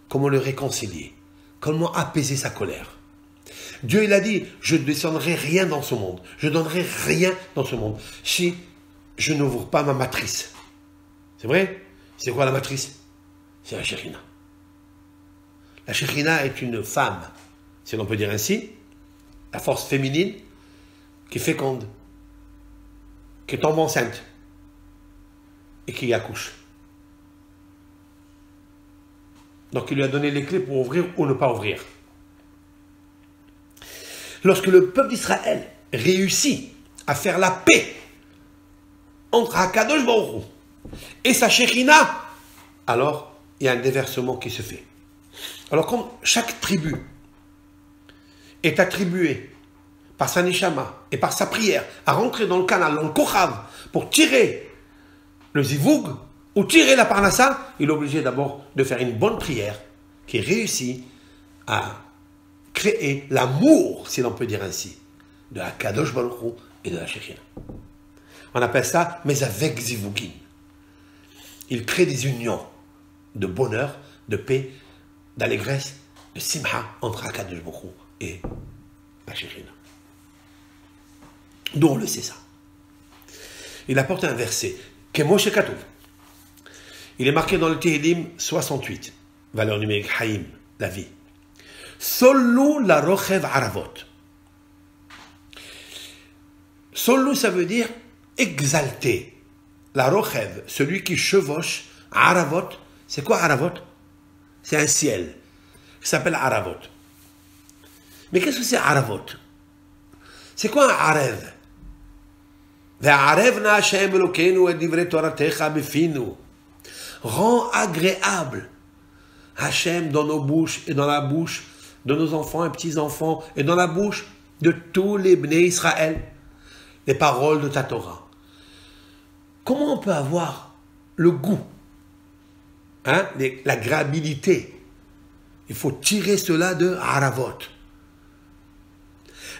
comment le réconcilier, comment apaiser sa colère. Dieu, il a dit, je ne descendrai rien dans ce monde, je ne donnerai rien dans ce monde, si je n'ouvre pas ma matrice. C'est vrai? C'est quoi la matrice? C'est la Shekhinah. La Shekhinah est une femme, si l'on peut dire ainsi, la force féminine qui féconde, qui tombe enceinte et qui accouche. Donc il lui a donné les clés pour ouvrir ou ne pas ouvrir. Lorsque le peuple d'Israël réussit à faire la paix entre Hakadosh Baruch Hu et sa Shekhinah, alors il y a un déversement qui se fait. Alors comme chaque tribu est attribuée par sa neshama et par sa prière, à rentrer dans le canal, dans le kochav, pour tirer le zivoug ou tirer la parnassa, il est obligé d'abord de faire une bonne prière qui réussit à créer l'amour, si l'on peut dire ainsi, de la Kadosh Baruch Hu et de la Shekhinah. On appelle ça mais avec zivugim. Il crée des unions de bonheur, de paix, d'allégresse, de simha entre Akadosh Baruch Hu et la Shekhinah. D'où on le sait ça. Il apporte un verset, Kemoshe Katuv. Il est marqué dans le Tehillim 68, valeur numérique Haïm, la vie. Sollu la rochev aravot. Sollu, ça veut dire exalter. La rochev, celui qui chevauche, aravot. C'est quoi aravot? C'est un ciel qui s'appelle aravot. Mais qu'est-ce que c'est aravot? C'est quoi un arev? Rends agréable Hachem dans nos bouches et dans la bouche de nos enfants et petits-enfants et dans la bouche de tous les Bnei Israël les paroles de ta Torah. Comment on peut avoir le goût, l'agréabilité? Il faut tirer cela de Haravot.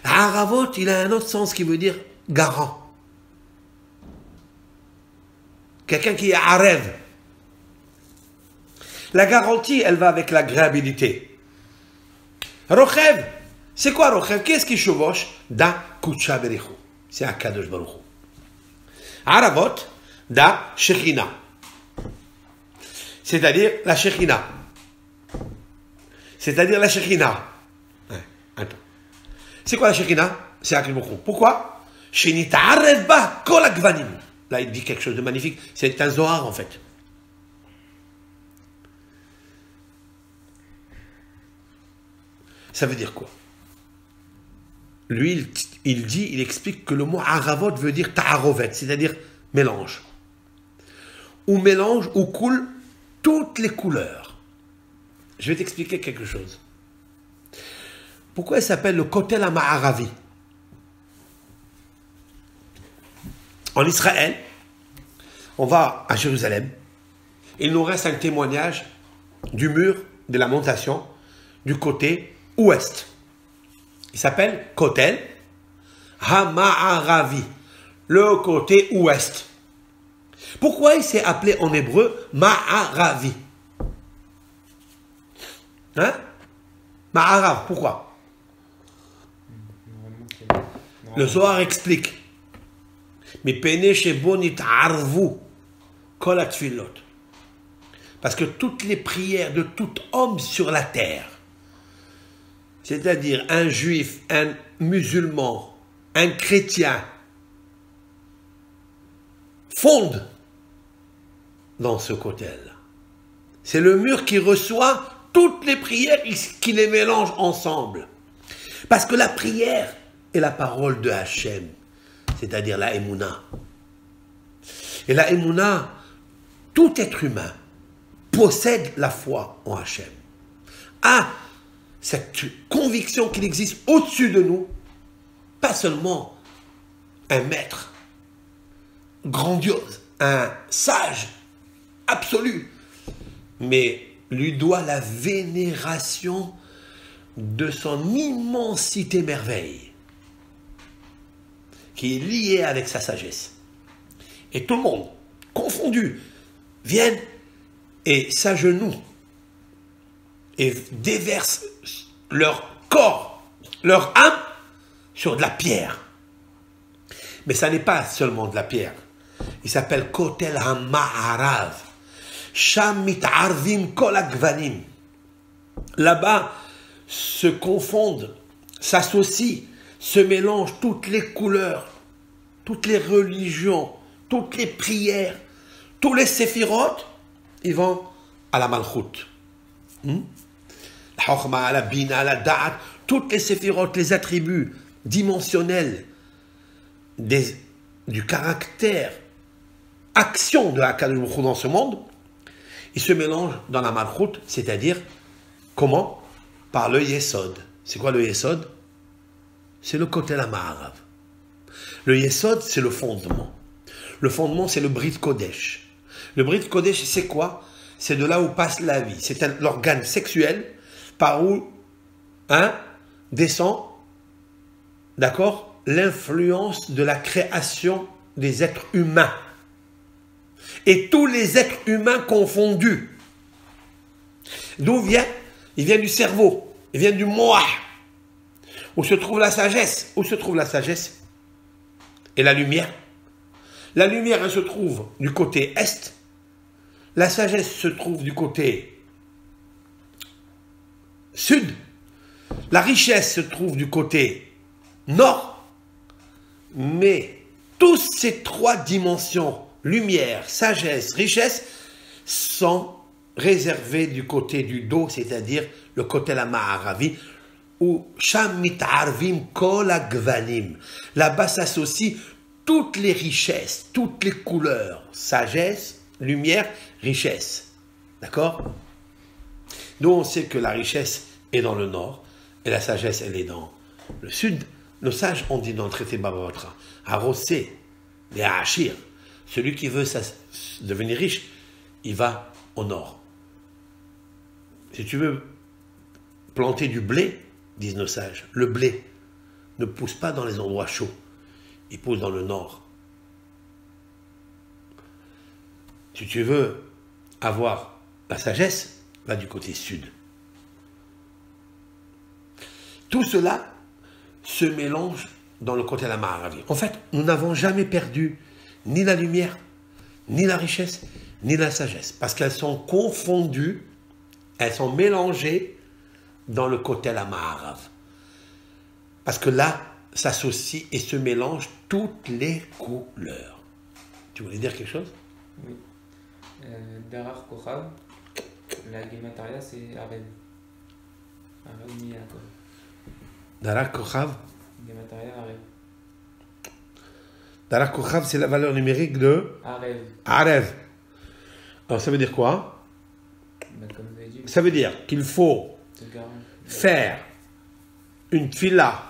Haravot, il a un autre sens qui veut dire garant. Quelqu'un qui est Harev. La garantie, elle va avec l'agréabilité. Rochev, c'est quoi Rochev? Qu'est-ce qui chevauche? Da Kucha Berichu. C'est un Kadosh Baruch Hu. Haravot, da Shekhinah. C'est-à-dire la Shekhinah. C'est-à-dire la Shekhinah. Attends. C'est quoi la Shekhinah? C'est Akadosh Baruch Hu. Pourquoi? Shenita'arev ba kol hagvanim. Là, il dit quelque chose de magnifique. C'est un Zohar, en fait. Ça veut dire quoi? Lui, il explique que le mot aravot veut dire ta'arovet, c'est-à-dire mélange. Ou mélange, ou coule toutes les couleurs. Je vais t'expliquer quelque chose. Pourquoi il s'appelle le Kotel HaMa'aravi? En Israël, on va à Jérusalem, il nous reste un témoignage du mur de lamentation du côté ouest. Il s'appelle Kotel HaMa'aravi, le côté ouest. Pourquoi il s'est appelé en hébreu Ma'aravi? Ma'arav, pourquoi? Le Zohar explique. Parce que toutes les prières de tout homme sur la terre, c'est-à-dire un juif, un musulman, un chrétien, fondent dans ce côté-là. C'est le mur qui reçoit toutes les prières, qui les mélange ensemble. Parce que la prière est la parole de Hachem, c'est-à-dire la Emouna. Et la Emouna, tout être humain possède la foi en Hachem. A cette conviction qu'il existe au-dessus de nous, pas seulement un maître grandiose, un sage absolu, mais lui doit la vénération de son immensité merveille, qui est liée avec sa sagesse. Et tout le monde, confondu, viennent et s'agenouillent et déversent leur corps, leur âme sur de la pierre. Mais ça n'est pas seulement de la pierre. Il s'appelle Kotel HaMa'arav. Sham mit'arvim kol hagvanim. Là-bas se confondent, s'associent, se mélangent toutes les couleurs, toutes les religions, toutes les prières, tous les séphirotes, ils vont à la malchoute. La chokhma, la bina, la da'at, toutes les séphirotes, les attributs dimensionnels du caractère, action de Akadosh Baruch Hu dans ce monde, ils se mélangent dans la malchoute, c'est-à-dire, comment? Par le yesod. C'est quoi le yesod? c'est le côté la Ma'arav. Le Yesod, c'est le fondement. Le fondement, c'est le Brit Kodesh. Le Brit Kodesh, c'est quoi? C'est de là où passe la vie. C'est l'organe sexuel par où descend, d'accord, l'influence de la création des êtres humains. Et tous les êtres humains confondus. D'où vient? Il vient du cerveau. Il vient du moah. Où se trouve la sagesse? Où se trouve la sagesse? Et la lumière? La lumière, elle se trouve du côté est. La sagesse se trouve du côté sud. La richesse se trouve du côté nord. Mais toutes ces trois dimensions, lumière, sagesse, richesse, sont réservées du côté du dos, c'est-à-dire le côté la Ma'aravi, où Sham mitarvim kol agvanim. Là-bas s'associent toutes les richesses, toutes les couleurs, sagesse, lumière, richesse. D'accord? Nous, on sait que la richesse est dans le nord et la sagesse, elle est dans le sud. Nos sages ont dit dans le traité Baba Batra, Arosé, les Achir, celui qui veut devenir riche, il va au nord. Si tu veux planter du blé, disent nos sages, le blé ne pousse pas dans les endroits chauds, il pousse dans le nord. Si tu veux avoir la sagesse, va du côté sud. Tout cela se mélange dans le côté de la Ma'aravi. En fait, nous n'avons jamais perdu ni la lumière, ni la richesse, ni la sagesse, parce qu'elles sont confondues, elles sont mélangées dans le côté de la Ma'arav. Parce que là, s'associent et se mélangent toutes les couleurs. Tu voulais dire quelque chose? Oui. Darar Kochav, la Gemataria, c'est Arev. Arev Miyakov. Darar Kochav. Gemataria, Arev. Darar Kochav, c'est la valeur numérique de Arev. Arev. Alors ça veut dire quoi? Comme vous avez dit, ça veut dire qu'il faut faire une tfila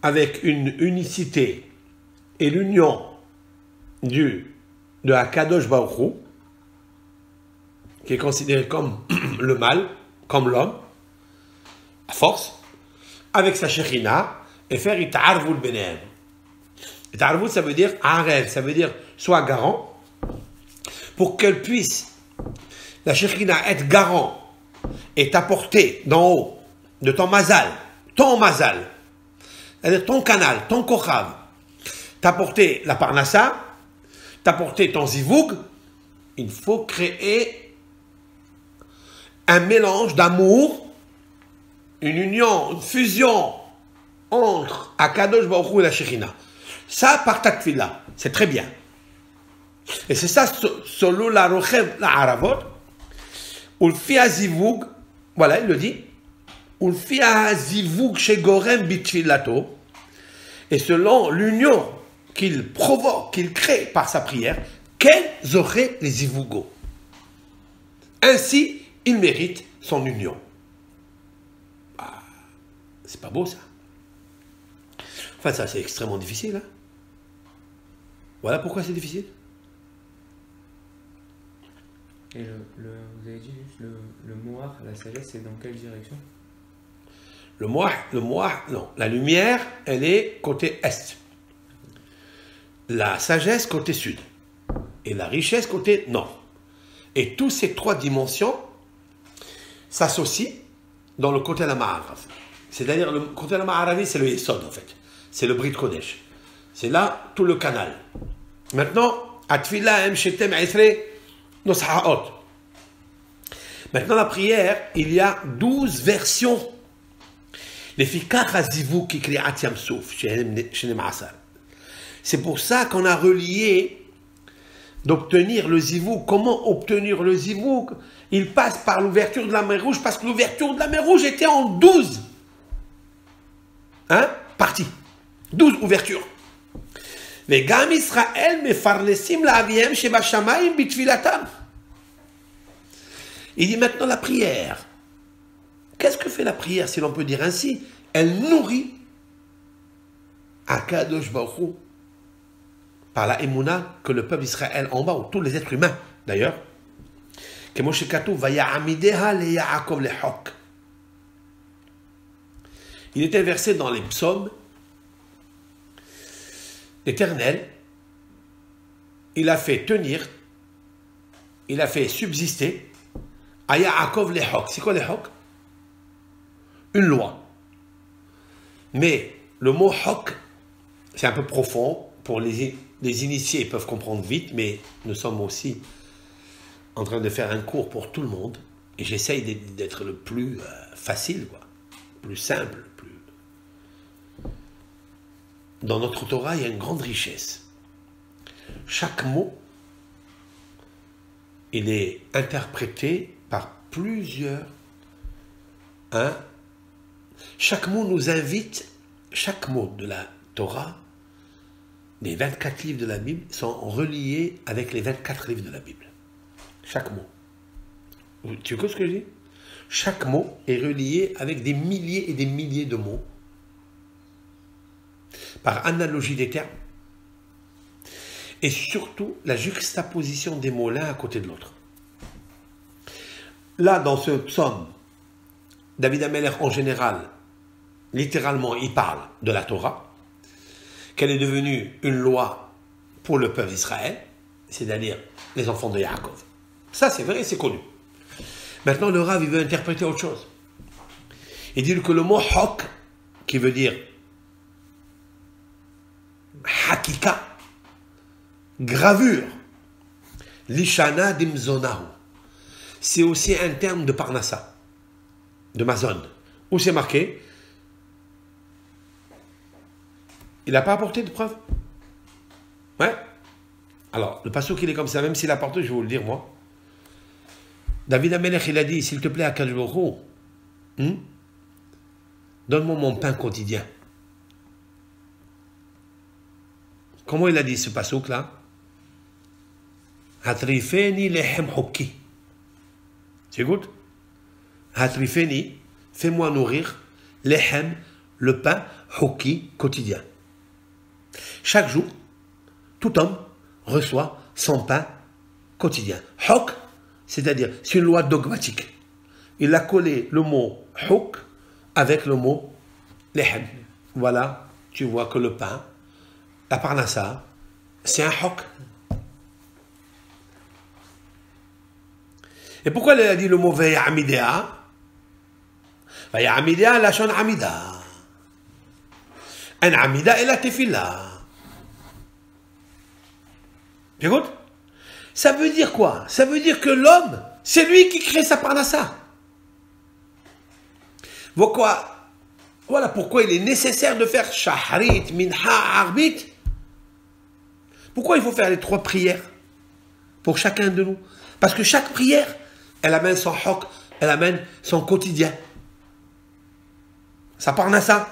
avec une unicité et l'union de Akadosh Baruch Hu, qui est considéré comme le mal, comme l'homme, à force, avec sa Shekhinah, et faire Ita'arvul Benehem. Ita'arvul, ça veut dire Arev, ça veut dire soit garant, pour qu'elle puisse, la Shekhinah, être garant et t'apporter d'en haut, de ton mazal, c'est-à-dire ton canal, ton kochav, t'apporter la parnassa, t'apporter ton zivoug, il faut créer un mélange d'amour, une union, une fusion entre Akadosh Baruch Hu et la Shekhinah. Ça, par ta tfila, c'est très bien. Et c'est ça, solo la rochev la aravot, ou le fi azivug, voilà, il le dit, ou le fi azivug chez Gorem bitfilato, et selon l'union qu'il provoque, qu'il crée par sa prière, quels auraient les zivugos. Ainsi, il mérite son union. Ah, c'est pas beau ça. Enfin, ça c'est extrêmement difficile. Hein. Voilà pourquoi c'est difficile. Et vous avez dit juste le moar, la sagesse, c'est dans quelle direction? Le moah, non. La lumière, elle est côté est. La sagesse, côté sud. Et la richesse, côté nord. Et toutes ces trois dimensions s'associent dans le côté de la Ma'arav. C'est-à-dire, le côté de la Ma'aravi, c'est le Yesod, en fait. C'est le Brit Kodesh. C'est là tout le canal. Maintenant, Atfila em shetem esre noshaot. Maintenant, la prière, il y a 12 versions. Les fikach hazivou qui crient Atiam Souf, chez Asar. C'est pour ça qu'on a relié d'obtenir le zivouk. Comment obtenir le zivouk? Il passe par l'ouverture de la mer Rouge, parce que l'ouverture de la mer Rouge était en 12 parties. 12 ouvertures. Les Gam Israël mefarnesim la aviem sheba shamayim bitfilatam. Il dit maintenant la prière. Qu'est-ce que fait la prière, si l'on peut dire ainsi? Elle nourrit Akadosh Baruch Hu, par la Emouna que le peuple d'Israël en bas, ou tous les êtres humains d'ailleurs, que Moshe Katou va ya'amideha le Yaakov le Hok. Il était versé dans les psaumes. L'Éternel, il a fait tenir, il a fait subsister à Yaakov les Hok. C'est quoi les Hok? Une loi. Mais le mot Hok, c'est un peu profond. Pour les initiés, ils peuvent comprendre vite, mais nous sommes aussi en train de faire un cours pour tout le monde. Et j'essaye d'être le plus facile, quoi, plus simple. Dans notre Torah, il y a une grande richesse. Chaque mot, il est interprété par plusieurs. Chaque mot nous invite, chaque mot de la Torah, les 24 livres de la Bible sont reliés avec les 24 livres de la Bible. Chaque mot. Tu vois ce que je dis? Chaque mot est relié avec des milliers et des milliers de mots, par analogie des termes, et surtout la juxtaposition des mots l'un à côté de l'autre. Là, dans ce psaume, David Ameller, en général, littéralement, il parle de la Torah, qu'elle est devenue une loi pour le peuple d'Israël, c'est-à-dire les enfants de Yaakov. Ça, c'est vrai, c'est connu. Maintenant, le Rav, il veut interpréter autre chose. Il dit que le mot « hok », qui veut dire hakika, gravure, lishana dimzonahu, c'est aussi un terme de parnassa, de mazon, où c'est marqué. Il n'a pas apporté de preuve. Ouais. Alors, le passouk, il est comme ça, même s'il a apporté, je vais vous le dire, moi. David Amelech, il a dit, s'il te plaît, à Akadosh Baruch Hu, donne-moi mon pain quotidien. Comment il a dit ce passouk-là? Hatrifeni lehem hokki. Tu écoutes? Hatrifeni, fais-moi nourrir, lehem, le pain, hokki, quotidien. Chaque jour, tout homme reçoit son pain quotidien. Hok, c'est-à-dire, c'est une loi dogmatique. Il a collé le mot hok avec le mot lehem. Voilà, tu vois que le pain, la parnassa, c'est un hok. Et pourquoi il a dit le mot vaya'amidea? Vaya'amidea, la shon amida. Un amida et la tefila. J'écoute? Ça veut dire quoi? Ça veut dire que l'homme, c'est lui qui crée sa parnassa. Voilà pourquoi il est nécessaire de faire shahrit, minha, arbit. Pourquoi il faut faire les 3 prières pour chacun de nous? Parce que chaque prière, elle amène son hok, elle amène son quotidien. Ça parnassa.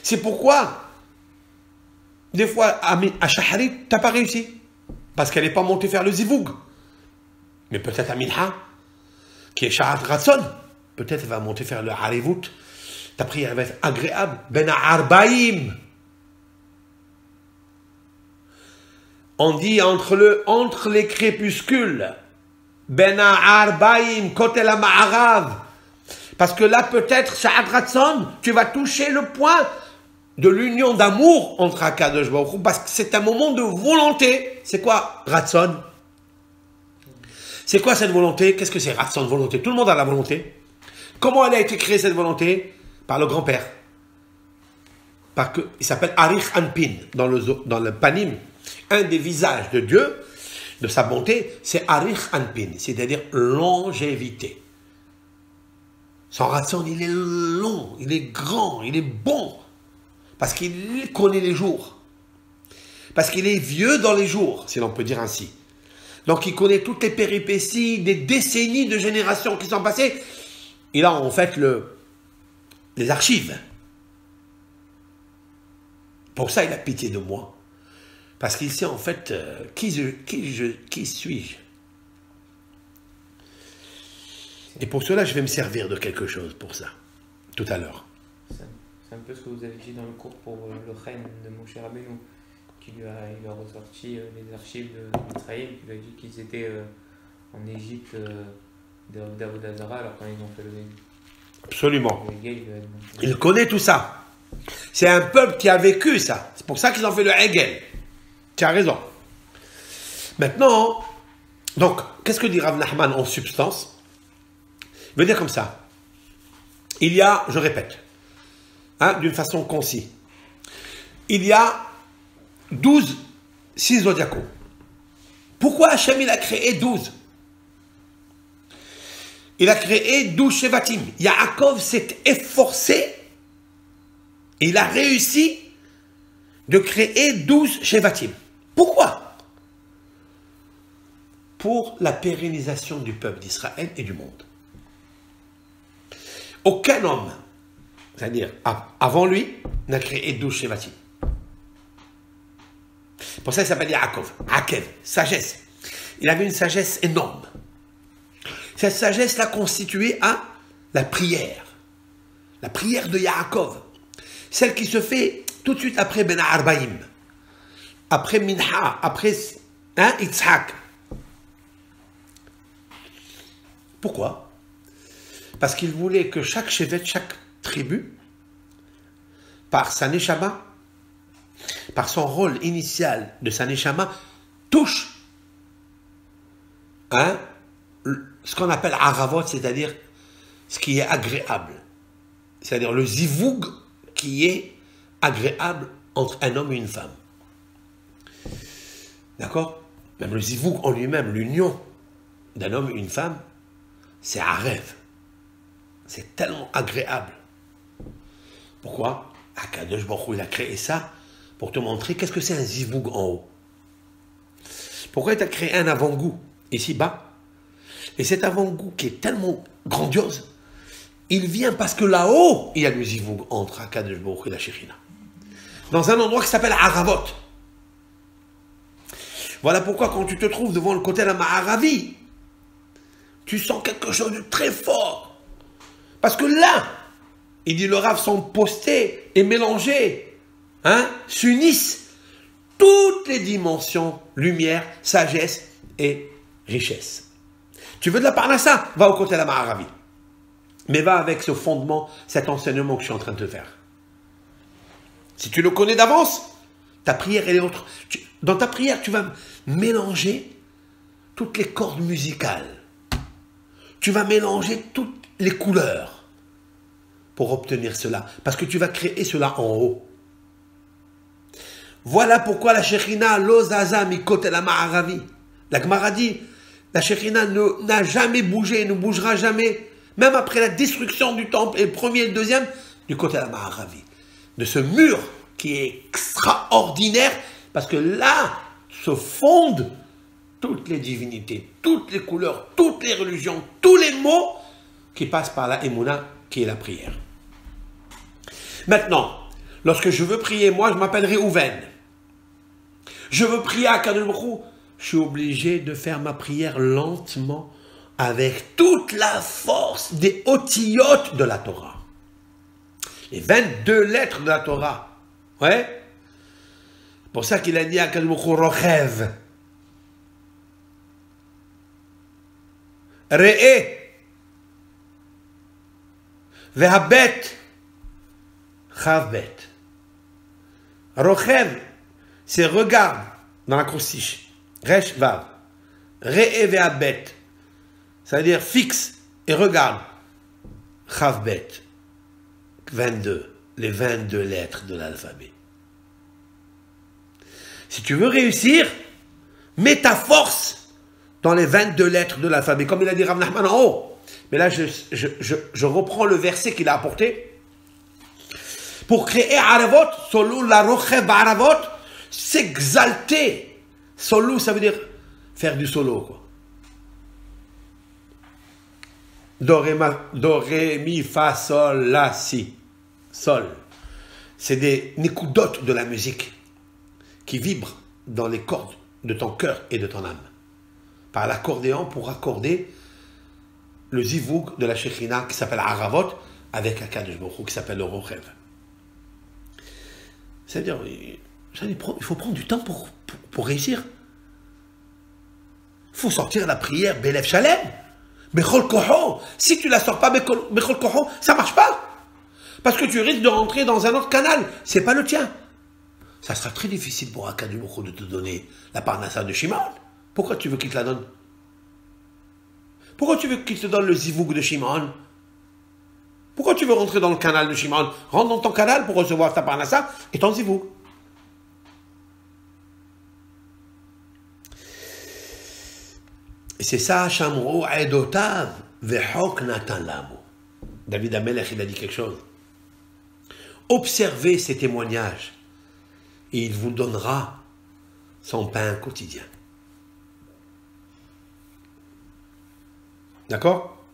C'est pourquoi, des fois, à Shaharit, tu n'as pas réussi. Parce qu'elle n'est pas montée faire le zivoug. Mais peut-être à Minha, qui est Shahat Ratson, peut-être elle va monter faire le Harivut. Ta prière va être agréable. Ben Arbaïm. On dit entre les crépuscules. Ben Arbaïm, côté la Ma'arav. Parce que là, peut-être, Shahat Ratson, tu vas toucher le point de l'union d'amour entre Akadosh Baruch Hu, parce que c'est un moment de volonté. C'est quoi Ratson? C'est quoi cette volonté? Qu'est-ce que c'est Ratson, volonté? Tout le monde a la volonté. Comment elle a été créée cette volonté? Par le grand-père. Il s'appelle Arich Anpin dans le Panim. Un des visages de Dieu, de sa bonté, c'est Arich Anpin, c'est-à-dire longévité. Son Ratson, il est long, il est grand, il est bon. Parce qu'il connaît les jours. Parce qu'il est vieux dans les jours, si l'on peut dire ainsi. Donc il connaît toutes les péripéties, des décennies de générations qui sont passées. Il a en fait les archives. Pour ça, il a pitié de moi. Parce qu'il sait en fait qui suis-je. Et pour cela, je vais me servir de quelque chose pour ça, tout à l'heure. Ça me peu ce que vous avez dit dans le cours pour le reine de Moshe Rabbeinu, il lui a ressorti les archives d'Israël, qui lui a dit qu'ils étaient en Égypte d'Avodah Zarah, alors quand ils ont fait le Absolument. Hegel, Il connaît tout ça. C'est un peuple qui a vécu ça. C'est pour ça qu'ils ont fait le Hegel. Tu as raison. Maintenant, donc, qu'est-ce que dit Rav Nachman en substance? Il veut dire comme ça. Il y a, je répète, d'une façon concise, il y a 12 6 zodiacaux. Pourquoi Hachem il a créé 12? Il a créé 12 Shevatim. Yaakov s'est efforcé, il a réussi de créer 12 Shevatim. Pourquoi? Pour la pérennisation du peuple d'Israël et du monde. Aucun homme, c'est-à-dire avant lui, n'a créé 12 Shevatim. Pour ça, il s'appelle Yaakov. Akev, sagesse. Il avait une sagesse énorme. Cette sagesse l'a constituée à la prière. La prière de Yaakov. Celle qui se fait tout de suite après Ben Arbaïm. Après Minha, après Yitzhak. Pourquoi? Parce qu'il voulait que chaque chevet, chaque tribu, par sa neshama, par son rôle initial de sa neshama, touche ce qu'on appelle aravot, c'est-à-dire ce qui est agréable. C'est-à-dire le zivoug qui est agréable entre un homme et une femme. D'accord? Même le zivoug en lui-même, l'union d'un homme et une femme, c'est un rêve. C'est tellement agréable. Pourquoi? Akadosh Baruch Hu, il a créé ça pour te montrer qu'est-ce que c'est un zivoug en haut. Pourquoi il a créé un avant-goût ici-bas? Et cet avant-goût qui est tellement grandiose, il vient parce que là-haut, il y a le zivoug entre Akadosh Baruch Hu et la Shekhinah. Dans un endroit qui s'appelle Aravot. Voilà pourquoi quand tu te trouves devant le côté de la Ma'aravi, tu sens quelque chose de très fort. Parce que là, il dit le Rav sont postés et mélangés, s'unissent toutes les dimensions, lumière, sagesse et richesse. Tu veux de la parnassa? Va au côté de la Ma'aravi. Mais va avec ce fondement, cet enseignement que je suis en train de te faire. Si tu le connais d'avance, ta prière elle est autre. Dans ta prière, tu vas mélanger toutes les cordes musicales. Tu vas mélanger toutes les couleurs pour obtenir cela. Parce que tu vas créer cela en haut. Voilà pourquoi la Shekhinah, l'Ozaza, Mikot et la Ma'aravi. La Gemara dit, la Shekhinah n'a jamais bougé, ne bougera jamais, même après la destruction du temple, et le premier et le deuxième, du côté de la Ma'aravi. De ce mur qui est extraordinaire, parce que là se fondent toutes les divinités, toutes les couleurs, toutes les religions, tous les mots qui passent par la Emouna, qui est la prière. Maintenant, lorsque je veux prier, moi, je m'appelle Réhouven. Je veux prier à Akadosh Baruch Hu, je suis obligé de faire ma prière lentement, avec toute la force des otiyot de la Torah. Les 22 lettres de la Torah. Ouais. Pour ça qu'il a dit à Akadosh Baruch Hu, Rochev. Re'e. Vehabet. Chavbet. Rochev, c'est regarde dans l'acrostiche. Resh vav. Re'e vehabet. C'est-à-dire fixe et regarde. Chavbet. 22. Les 22 lettres de l'alphabet. Si tu veux réussir, mets ta force dans les 22 lettres de l'alphabet. Comme il a dit Rav Nachman en haut. Mais là, je reprends le verset qu'il a apporté. Pour créer Aravot, Solou, la Rochev Aravot, s'exalter. Solou, ça veut dire faire du solo, quoi. Do, ré, mi, fa, sol, la, si. Sol. C'est des nikoudot de la musique qui vibrent dans les cordes de ton cœur et de ton âme. Par l'accordéon pour accorder le zivoug de la Shekhinah qui s'appelle Aravot avec Akadosh Baruch Hu qui s'appelle le Rochev. C'est-à-dire, il faut prendre du temps pour réussir. Il faut sortir la prière Belev Shalem. Bechol Koho. Si tu la sors pas Bechol Koho, ça marche pas. Parce que tu risques de rentrer dans un autre canal. C'est pas le tien. Ça sera très difficile pour Akadosh Baruch Hu de te donner la parnassa de Shimon. Pourquoi tu veux qu'il te la donne? Pourquoi tu veux qu'il te donne le zivouk de Shimon? Pourquoi tu veux rentrer dans le canal de Shimon? Rentre dans ton canal pour recevoir ta parnassa et ton zivouk. Et c'est ça, Shamro Edotav Vechok Natan Lamo. David Amelech, il a dit quelque chose. Observez ces témoignages et il vous donnera son pain quotidien. D'accord?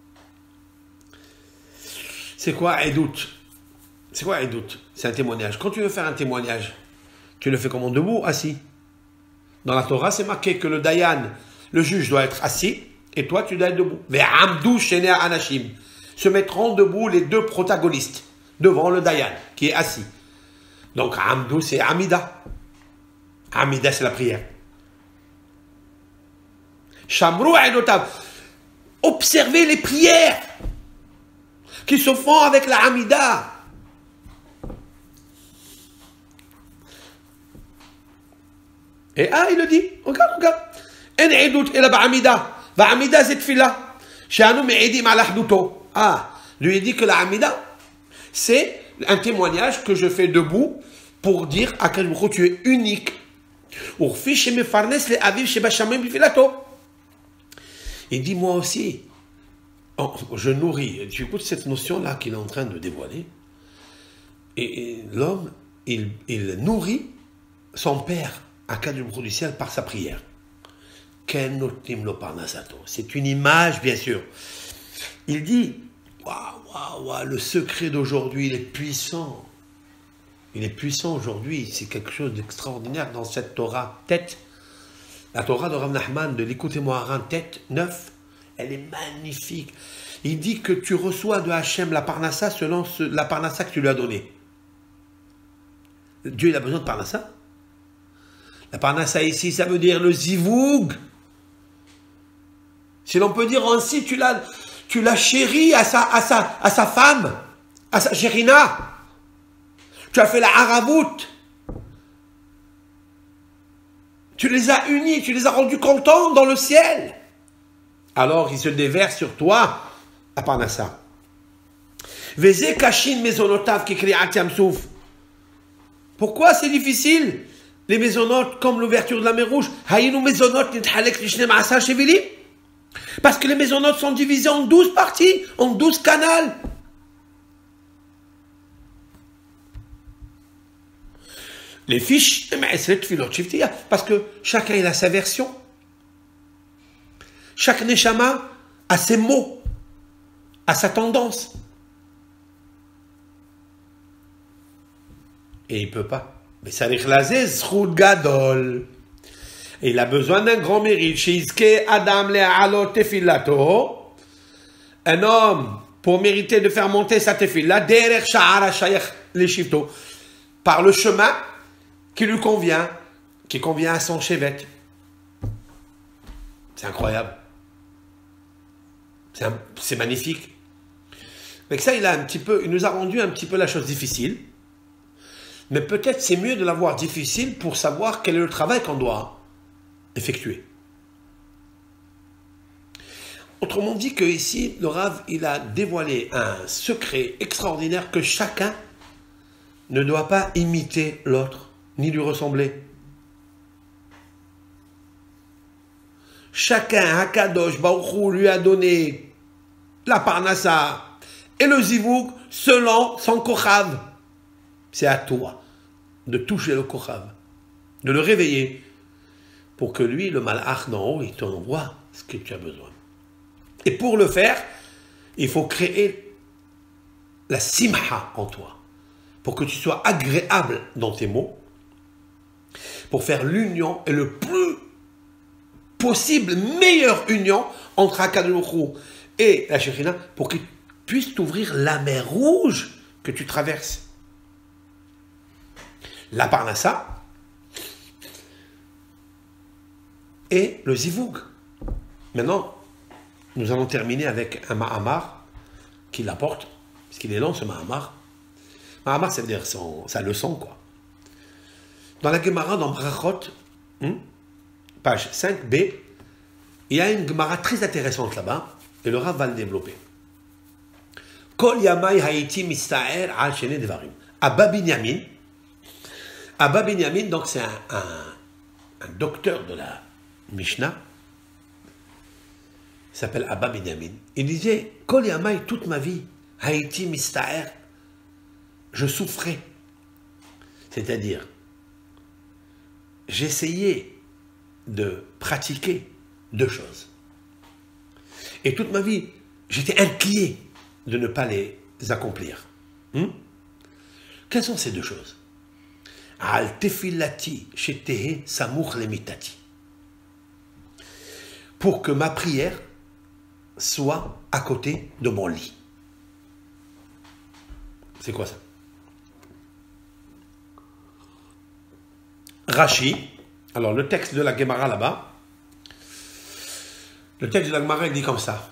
C'est quoi Edout? C'est quoi Edout? C'est un témoignage. Quand tu veux faire un témoignage, tu le fais comment? Debout, assis. Dans la Torah, c'est marqué que le Dayan, le juge, doit être assis et toi, tu dois être debout. Mais Amdou Shene Anashim. Se mettront debout les deux protagonistes devant le Dayan qui est assis. Donc Amdou, c'est Amida. Amida, c'est la prière. Shamru Edotav. Observez les prières qui se font avec la Amida. Et il le dit. Regarde. En Edout ela ba'amida. Ba'amida c'est tfila. Shanu me'edim ala ahduto. Lui il dit que la Amida, c'est un témoignage que je fais debout pour dire à quel moment tu es unique. Il dit moi aussi, je nourris. Tu écoutes cette notion-là qu'il est en train de dévoiler. Et l'homme, il nourrit son père à Akadosh Baruch Hu du ciel par sa prière. C'est une image, bien sûr. Il dit, waouh, le secret d'aujourd'hui, il est puissant. Il est puissant aujourd'hui, c'est quelque chose d'extraordinaire dans cette Torah tête. La Torah de Rav Nachman, de l'écoutez-moi Haran, tête 9, elle est magnifique. Il dit que tu reçois de Hachem la parnassa selon la parnassa que tu lui as donnée. Dieu, il a besoin de parnassa. La parnassa ici, ça veut dire le zivoug. Si l'on peut dire ainsi, tu l'as chéri à sa femme, à sa chérina. Tu as fait la haravout. Tu les as unis, tu les as rendus contents dans le ciel. Alors il se déverse sur toi la parnassa. Veze kashin mezonotav kikriat yamsouf. Pourquoi c'est difficile? Les mésonotes, comme l'ouverture de la mer Rouge, hayinu mezonot nithalek lishne ma'asa shevilim. Parce que les mésonotes sont divisées en 12 parties, en 12 canals. Les fiches, parce que chacun il a sa version. Chaque neshama a ses mots, a sa tendance. Et il ne peut pas. Mais ça gadol. Et il a besoin d'un grand mérite. Un homme, pour mériter de faire monter sa tefillah, par le chemin qui lui convient, qui convient à son chevet. C'est incroyable. C'est magnifique. Avec ça, il nous a rendu un petit peu la chose difficile. Mais peut-être c'est mieux de l'avoir difficile pour savoir quel est le travail qu'on doit effectuer. Autrement dit que ici, le Rav, il a dévoilé un secret extraordinaire que chacun ne doit pas imiter l'autre, ni lui ressembler. Chacun, Hakadosh Baruch Hu lui a donné la parnassa et le zivouk selon son kochav. C'est à toi de toucher le kochav, de le réveiller, pour que lui, le malach d'en haut, il t'envoie ce que tu as besoin. Et pour le faire, il faut créer la simha en toi, pour que tu sois agréable dans tes mots, pour faire l'union et le plus possible, meilleure union entre Akadosh Baruch Hu et la Shekhinah, pour qu'il puisse t'ouvrir la mer Rouge que tu traverses. la parnassa et le zivoug. Maintenant, nous allons terminer avec un Mahamar qui l'apporte, parce qu'il est long ce Mahamar. Mahamar, ça veut dire sa leçon, quoi. Dans la Gemara, dans Brachot, page 5b, il y a une Gemara très intéressante là-bas, et le Rav va le développer. Kol yamai haïti mista'er al shene devarim. Abba Binyamin, donc c'est un docteur de la Mishnah, il s'appelle Abba Binyamin. Il disait, Kol yamai, toute ma vie, haïti mista'er, je souffrais. C'est-à-dire, j'essayais de pratiquer deux choses. Et toute ma vie, j'étais inquiet de ne pas les accomplir. Quelles sont ces deux choses? Al tefillati shetehe samuch lemitati. Pour que ma prière soit à côté de mon lit. C'est quoi ça? Rashi, alors le texte de la Gemara là-bas, le texte de la Gemara dit comme ça.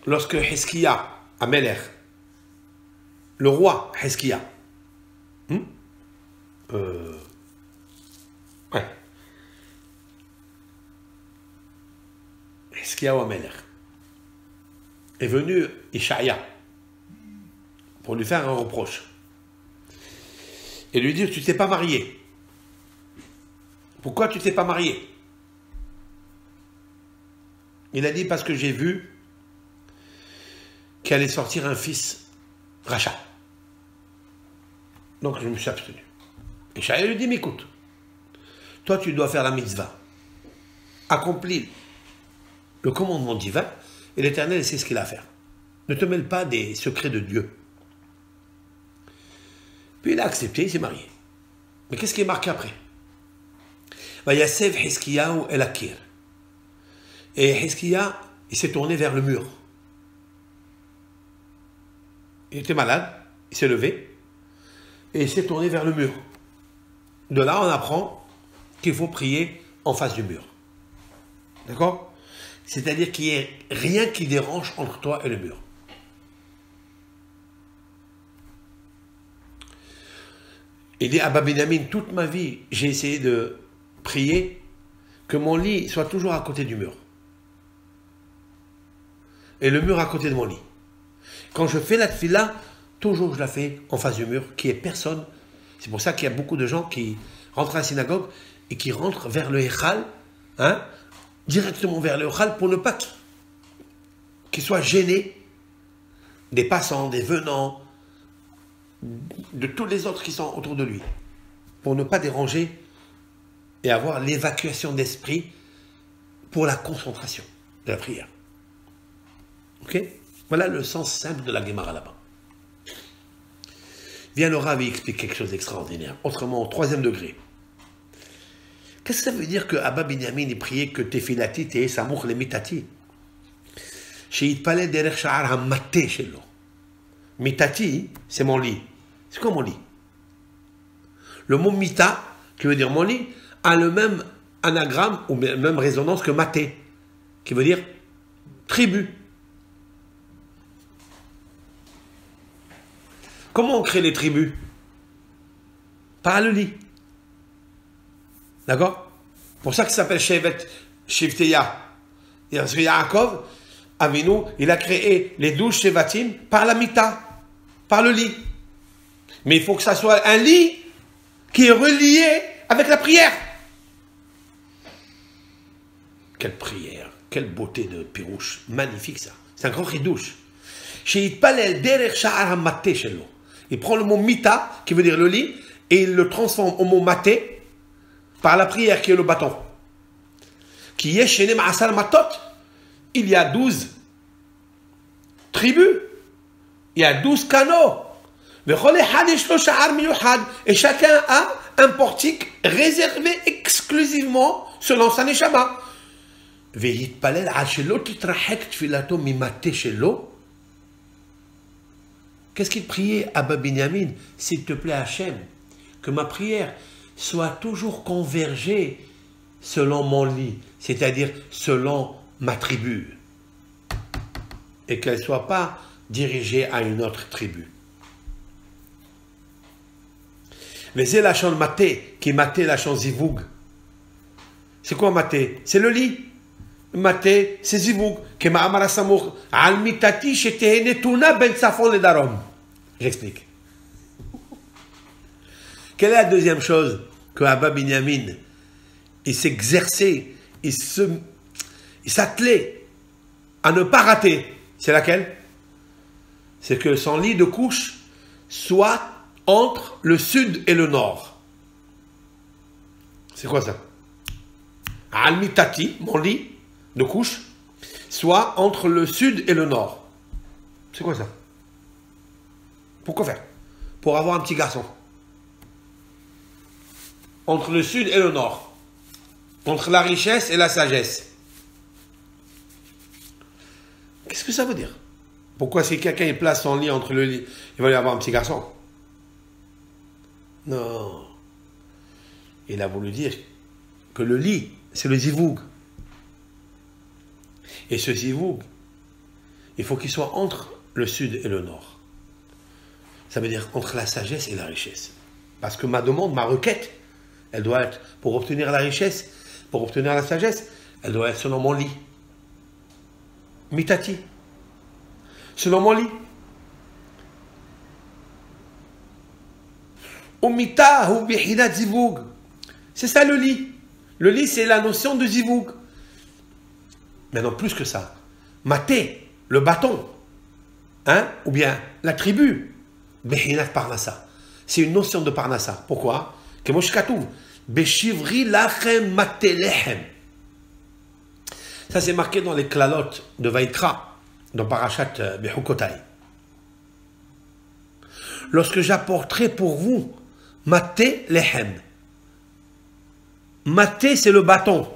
Lorsque Hizkiya, Amelech, le roi Hizkiya, Hizkiya ou Amelech, est venu Ishaïa pour lui faire un reproche et lui dire, tu t'es pas marié. Pourquoi tu t'es pas marié? Il a dit, parce que j'ai vu qu'il allait sortir un fils Racha. Donc je me suis abstenu. Et Shaïa lui dit, mais écoute, toi tu dois faire la mitzvah. Accomplis le commandement divin, et l'Éternel sait ce qu'il a à faire. Ne te mêle pas des secrets de Dieu. Puis il a accepté, il s'est marié. Mais qu'est-ce qui est marqué après? Vayasev Hizkiyahu el Akir. Et Hizkiya, il s'est tourné vers le mur. Il était malade, il s'est levé, et il s'est tourné vers le mur. De là, on apprend qu'il faut prier en face du mur. D'accord? C'est-à-dire qu'il n'y ait rien qui dérange entre toi et le mur. Il dit, Abba Binyamin, toute ma vie, j'ai essayé de prier que mon lit soit toujours à côté du mur. Et le mur à côté de mon lit. Quand je fais la tfila, toujours je la fais en face du mur, qu'il n'y ait personne. C'est pour ça qu'il y a beaucoup de gens qui rentrent à la synagogue et qui rentrent vers le Echal, directement vers le Echal, pour ne pas qu'ils soient gênés des passants, des venants, de tous les autres qui sont autour de lui, pour ne pas déranger et avoir l'évacuation d'esprit pour la concentration de la prière. Ok? Voilà le sens simple de la Gemara là-bas. Vient le Rav, il explique quelque chose d'extraordinaire, autrement au 3e degré. Qu'est-ce que ça veut dire que Abba Binyamin ait prié que Tefilati te samuch lemitati? Sheitpalel derech sha'ar hamaté shelo. Mitati, c'est mon lit. C'est quoi mon lit? Le mot mita, qui veut dire mon lit, a le même anagramme ou même résonance que maté, qui veut dire tribu. Comment on crée les tribus? Par le lit. D'accord? Pour ça que ça s'appelle Shevet Shivteya. Yaakov, Avinu, il a créé les 12 Shevatim par la mita, par le lit. Mais il faut que ça soit un lit qui est relié avec la prière. Quelle prière, quelle beauté de pirouche, magnifique ça. C'est un grand ridouche. Il prend le mot mita, qui veut dire le lit, et il le transforme au mot maté, par la prière qui est le bâton. Qui est chez Ma'asal Matot. Il y a 12 tribus, il y a 12 canaux. Et chacun a un portique réservé exclusivement selon sa neshama. Qu'est-ce qu'il priait Abba Binyamin? S'il te plaît Hachem, que ma prière soit toujours convergée selon mon lit, c'est-à-dire selon ma tribu, et qu'elle ne soit pas dirigée à une autre tribu. Mais c'est la chante maté, qui maté la chante zivoug. C'est quoi maté? C'est le lit. Maté, c'est zivoug. J'explique. Quelle est la deuxième chose que Abba Binyamin, il s'exerçait, il s'attelait à ne pas rater? C'est laquelle? C'est que son lit de couche soit entre le sud et le nord. C'est quoi ça? Al-Mitati, mon lit de couche, soit entre le sud et le nord. C'est quoi ça? Pourquoi faire? Pour avoir un petit garçon. Entre le sud et le nord. Entre la richesse et la sagesse. Qu'est-ce que ça veut dire? Pourquoi si quelqu'un il place son lit entre le lit, il va y avoir un petit garçon? Non. Il a voulu dire que le lit, c'est le zivoug. Et ce zivoug, il faut qu'il soit entre le sud et le nord. Ça veut dire entre la sagesse et la richesse. Parce que ma demande, ma requête, elle doit être, pour obtenir la richesse, pour obtenir la sagesse, elle doit être selon mon lit. Mitati. Selon mon lit. Umita ou bihina zivoug. C'est ça le lit. Le lit, c'est la notion de zivoug. Mais non, plus que ça. Maté, le bâton. Hein? Ou bien la tribu. Behinat parnassa. C'est une notion de parnassa. Pourquoi? Ça, c'est marqué dans les klalotes de Vaïkra, dans Parashat Bechukotai. Lorsque j'apporterai pour vous maté lehem. Maté, c'est le bâton.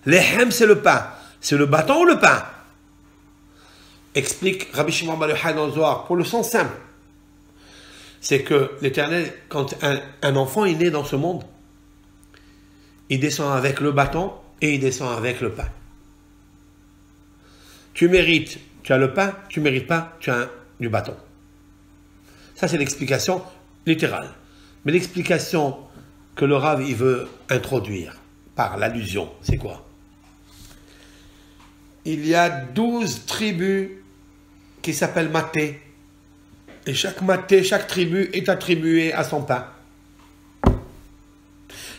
Lehem, c'est le pain. C'est le bâton ou le pain? Explique Rabbi Shimon bar Yochai dans le Zohar, pour le sens simple. C'est que l'Éternel, quand un enfant est né dans ce monde, il descend avec le bâton et il descend avec le pain. Tu mérites, tu as le pain, tu ne mérites pas, tu as du bâton. Ça, c'est l'explication littérale. Mais l'explication que le Rav il veut introduire par l'allusion, c'est quoi? Il y a 12 tribus qui s'appellent Maté. Et chaque Maté, chaque tribu est attribuée à son pain.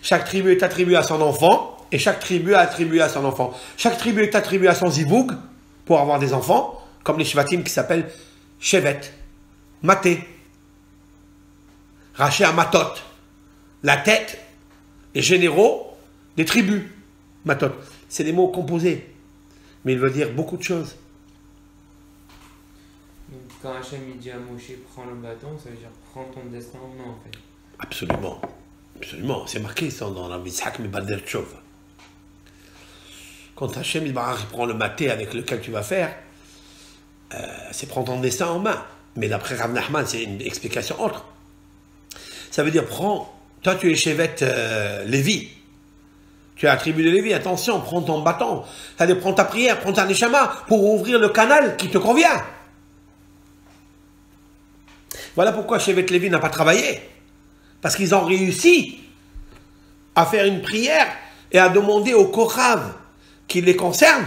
Chaque tribu est attribuée à son enfant, et chaque tribu est attribuée à son enfant. Chaque tribu est attribuée à son zivoug, pour avoir des enfants, comme les Shvatim qui s'appellent Shevet, Maté, Raché à Matot, la tête, les généraux des tribus, Matot. C'est des mots composés, mais il veut dire beaucoup de choses. Donc, quand Hachem il dit à Moshe prends le bâton, ça veut dire prends ton destin en main en fait. Absolument, absolument. C'est marqué ça dans la Mitzhak Mibader Tchov. Quand Hachem il prend le maté avec lequel tu vas faire, c'est prendre ton destin en main. Mais d'après Rav Nachman, c'est une explication autre. Ça veut dire prends, toi tu es Shevet Lévi. Tu es la tribu de Lévi, attention, prends ton bâton. Ça veut dire prends ta prière, prends ta neshama pour ouvrir le canal qui te convient. Voilà pourquoi Shevet Lévi n'a pas travaillé. Parce qu'ils ont réussi à faire une prière et à demander au Korav qui les concerne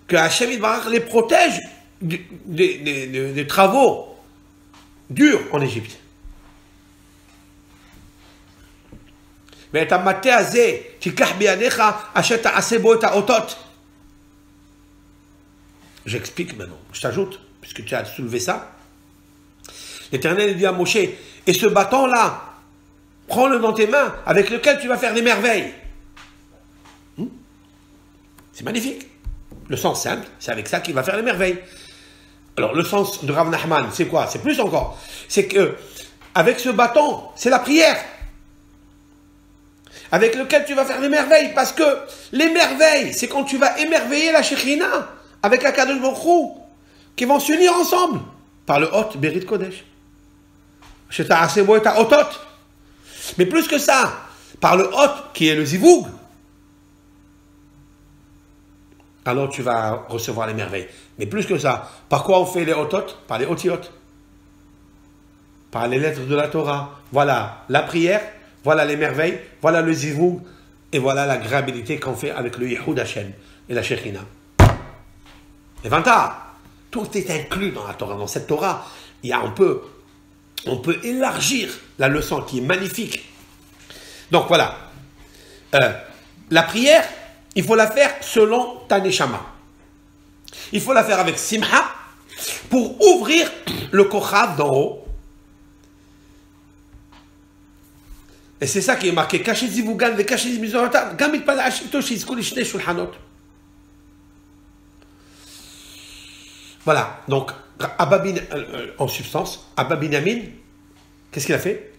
que Hachem les protège des travaux durs en Égypte. Mais ta maté azé, tikach biadecha, acheta asebo et otot. J'explique maintenant, je t'ajoute, puisque tu as soulevé ça. L'Éternel dit à Moshe, et ce bâton-là, prends-le dans tes mains, avec lequel tu vas faire des merveilles. C'est magnifique. Le sens simple, c'est avec ça qu'il va faire les merveilles. Alors, le sens de Rav Nachman, c'est quoi? C'est plus encore. C'est que, avec ce bâton, c'est la prière. Avec lequel tu vas faire les merveilles. Parce que les merveilles, c'est quand tu vas émerveiller la Shekhina avec la Kadosh Baruch Hu, qui vont s'unir ensemble par le Hot Berit Kodesh. Mais plus que ça, par le hot qui est le zivoug, alors tu vas recevoir les merveilles. Mais plus que ça, par quoi on fait les otot? Par les otiyot. Par les lettres de la Torah. Voilà la prière, voilà les merveilles, voilà le zivoug, et voilà l'agréabilité qu'on fait avec le Yihoud Hashem et la Shekhinah. Et Vanta, tout est inclus dans la Torah. Dans cette Torah, on peut élargir la leçon qui est magnifique. Donc voilà, la prière, il faut la faire selon ta neshama. Il faut la faire avec simha pour ouvrir le kochav d'en haut. Et c'est ça qui est marqué. Voilà, donc en substance, Abba Binyamin, qu'est-ce qu'il a fait?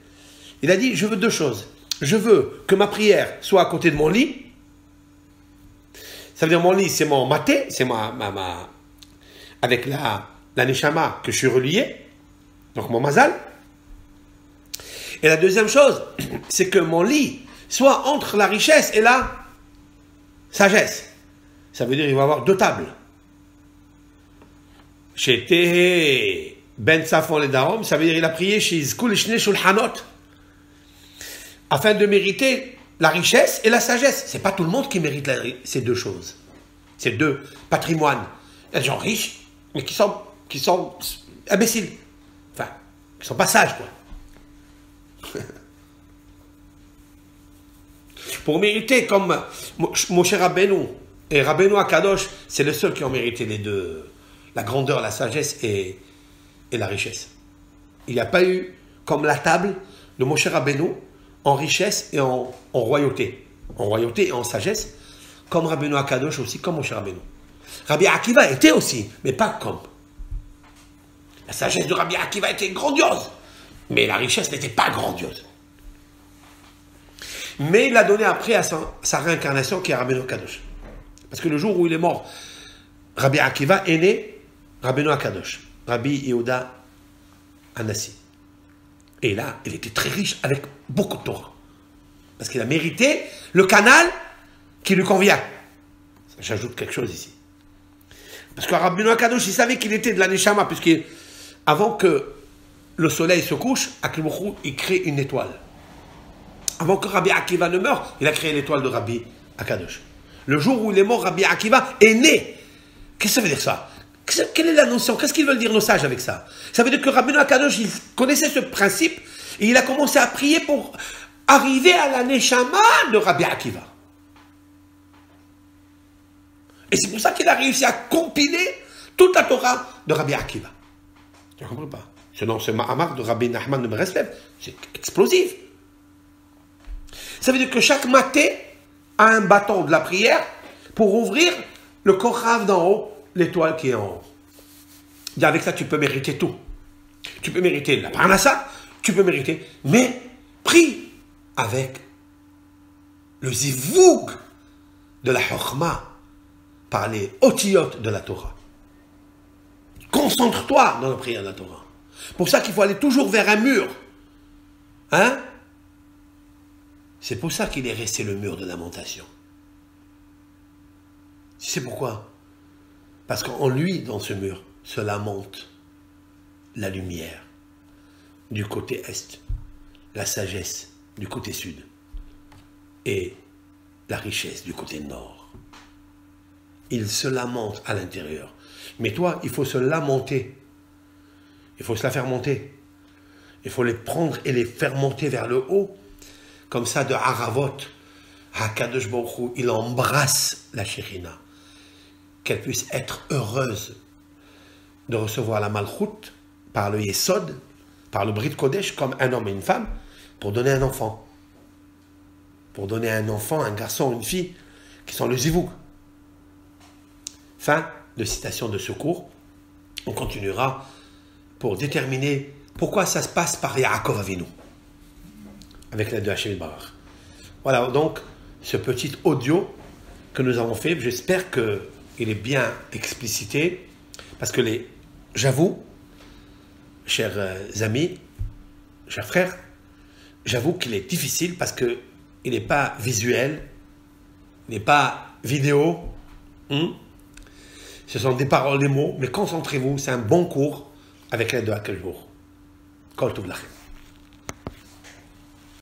Il a dit, je veux deux choses. Je veux que ma prière soit à côté de mon lit. Ça veut dire mon lit, c'est mon maté, c'est avec la neshama que je suis relié, donc mon mazal. Et la deuxième chose, c'est que mon lit soit entre la richesse et la sagesse. Ça veut dire qu'il va y avoir deux tables. Chez Ben Safon les Darom, ça veut dire qu'il a prié chez Izkul Ishne Shulchanot, afin de mériter la richesse et la sagesse. C'est pas tout le monde qui mérite ces deux choses. Ces deux patrimoines. Il y a des gens riches, mais qui sont imbéciles. Enfin, qui sont pas sages, quoi. Pour mériter comme Moshe Rabbeinu et Rabbeinu Akadosh, c'est le seul qui ont mérité les deux, la grandeur, la sagesse et la richesse. Il n'y a pas eu comme la table de Moshe Rabbeinu en richesse et en royauté. En royauté et en sagesse, comme Rabbeinu Akadosh aussi, comme Moshe Rabbeinu. Rabbi Akiva était aussi, mais pas comme. La sagesse de Rabbi Akiva était grandiose, mais la richesse n'était pas grandiose. Mais il l'a donné après à sa réincarnation qui est Rabbeinu Akadosh. Parce que le jour où il est mort, Rabbi Akiva est né Rabbeinu Akadosh, Rabbi Yehuda Anassi. Et là, il était très riche avec beaucoup de Torah. Parce qu'il a mérité le canal qui lui convient. J'ajoute quelque chose ici. Parce que Rabbeinu Akadosh, il savait qu'il était de la Neshama, puisqu'avant que le soleil se couche, Akhlmouchou, il crée une étoile. Avant que Rabbi Akiva ne meure, il a créé l'étoile de Rabbi Akadosh. Le jour où il est mort, Rabbi Akiva est né. Qu'est-ce que ça veut dire ça? Quelle est la notion? Qu'est-ce qu'ils veulent dire nos sages avec ça? Ça veut dire que Rabbi Akadosh, il connaissait ce principe et il a commencé à prier pour arriver à la Neshama de Rabbi Akiva. Et c'est pour ça qu'il a réussi à compiler toute la Torah de Rabbi Akiva. Tu ne comprends pas? Sinon, ce Mahamar de Rabbi Nachman de Breslev, c'est explosif. Ça veut dire que chaque maté a un bâton de la prière pour ouvrir le kochav d'en haut, l'étoile qui est en haut. Et avec ça, tu peux mériter tout. Tu peux mériter la parnassa, tu peux mériter, mais prie avec le zivoug de la chokhma par les otiyot de la Torah. Concentre-toi dans la prière de la Torah. Pour ça qu'il faut aller toujours vers un mur. Hein? C'est pour ça qu'il est resté le mur de lamentation. Tu sais pourquoi? Parce qu'en lui, dans ce mur, se lamente la lumière du côté est, la sagesse du côté sud et la richesse du côté nord. Il se lamente à l'intérieur. Mais toi, il faut se lamenter. Il faut se la faire monter. Il faut les prendre et les faire monter vers le haut. Comme ça, de Haravot, Hakadosh Baruch Hu, il embrasse la Shekhinah. Qu'elle puisse être heureuse de recevoir la Malchut par le Yesod, par le Brit Kodesh, comme un homme et une femme, pour donner un enfant. Pour donner un enfant, un garçon, une fille, qui sont le Zivoug. Fin de citation de ce cours. On continuera pour déterminer pourquoi ça se passe par Yaakov Avinu, avec l'aide de Hachem Barach. Voilà donc ce petit audio que nous avons fait. J'espère qu'il est bien explicité, parce que j'avoue, chers amis, chers frères, j'avoue qu'il est difficile parce qu'il n'est pas visuel, il n'est pas vidéo. Ce sont des paroles, des mots, mais concentrez-vous, c'est un bon cours avec l'aide de Akash Baruch Hu. Kol Tov Lachem.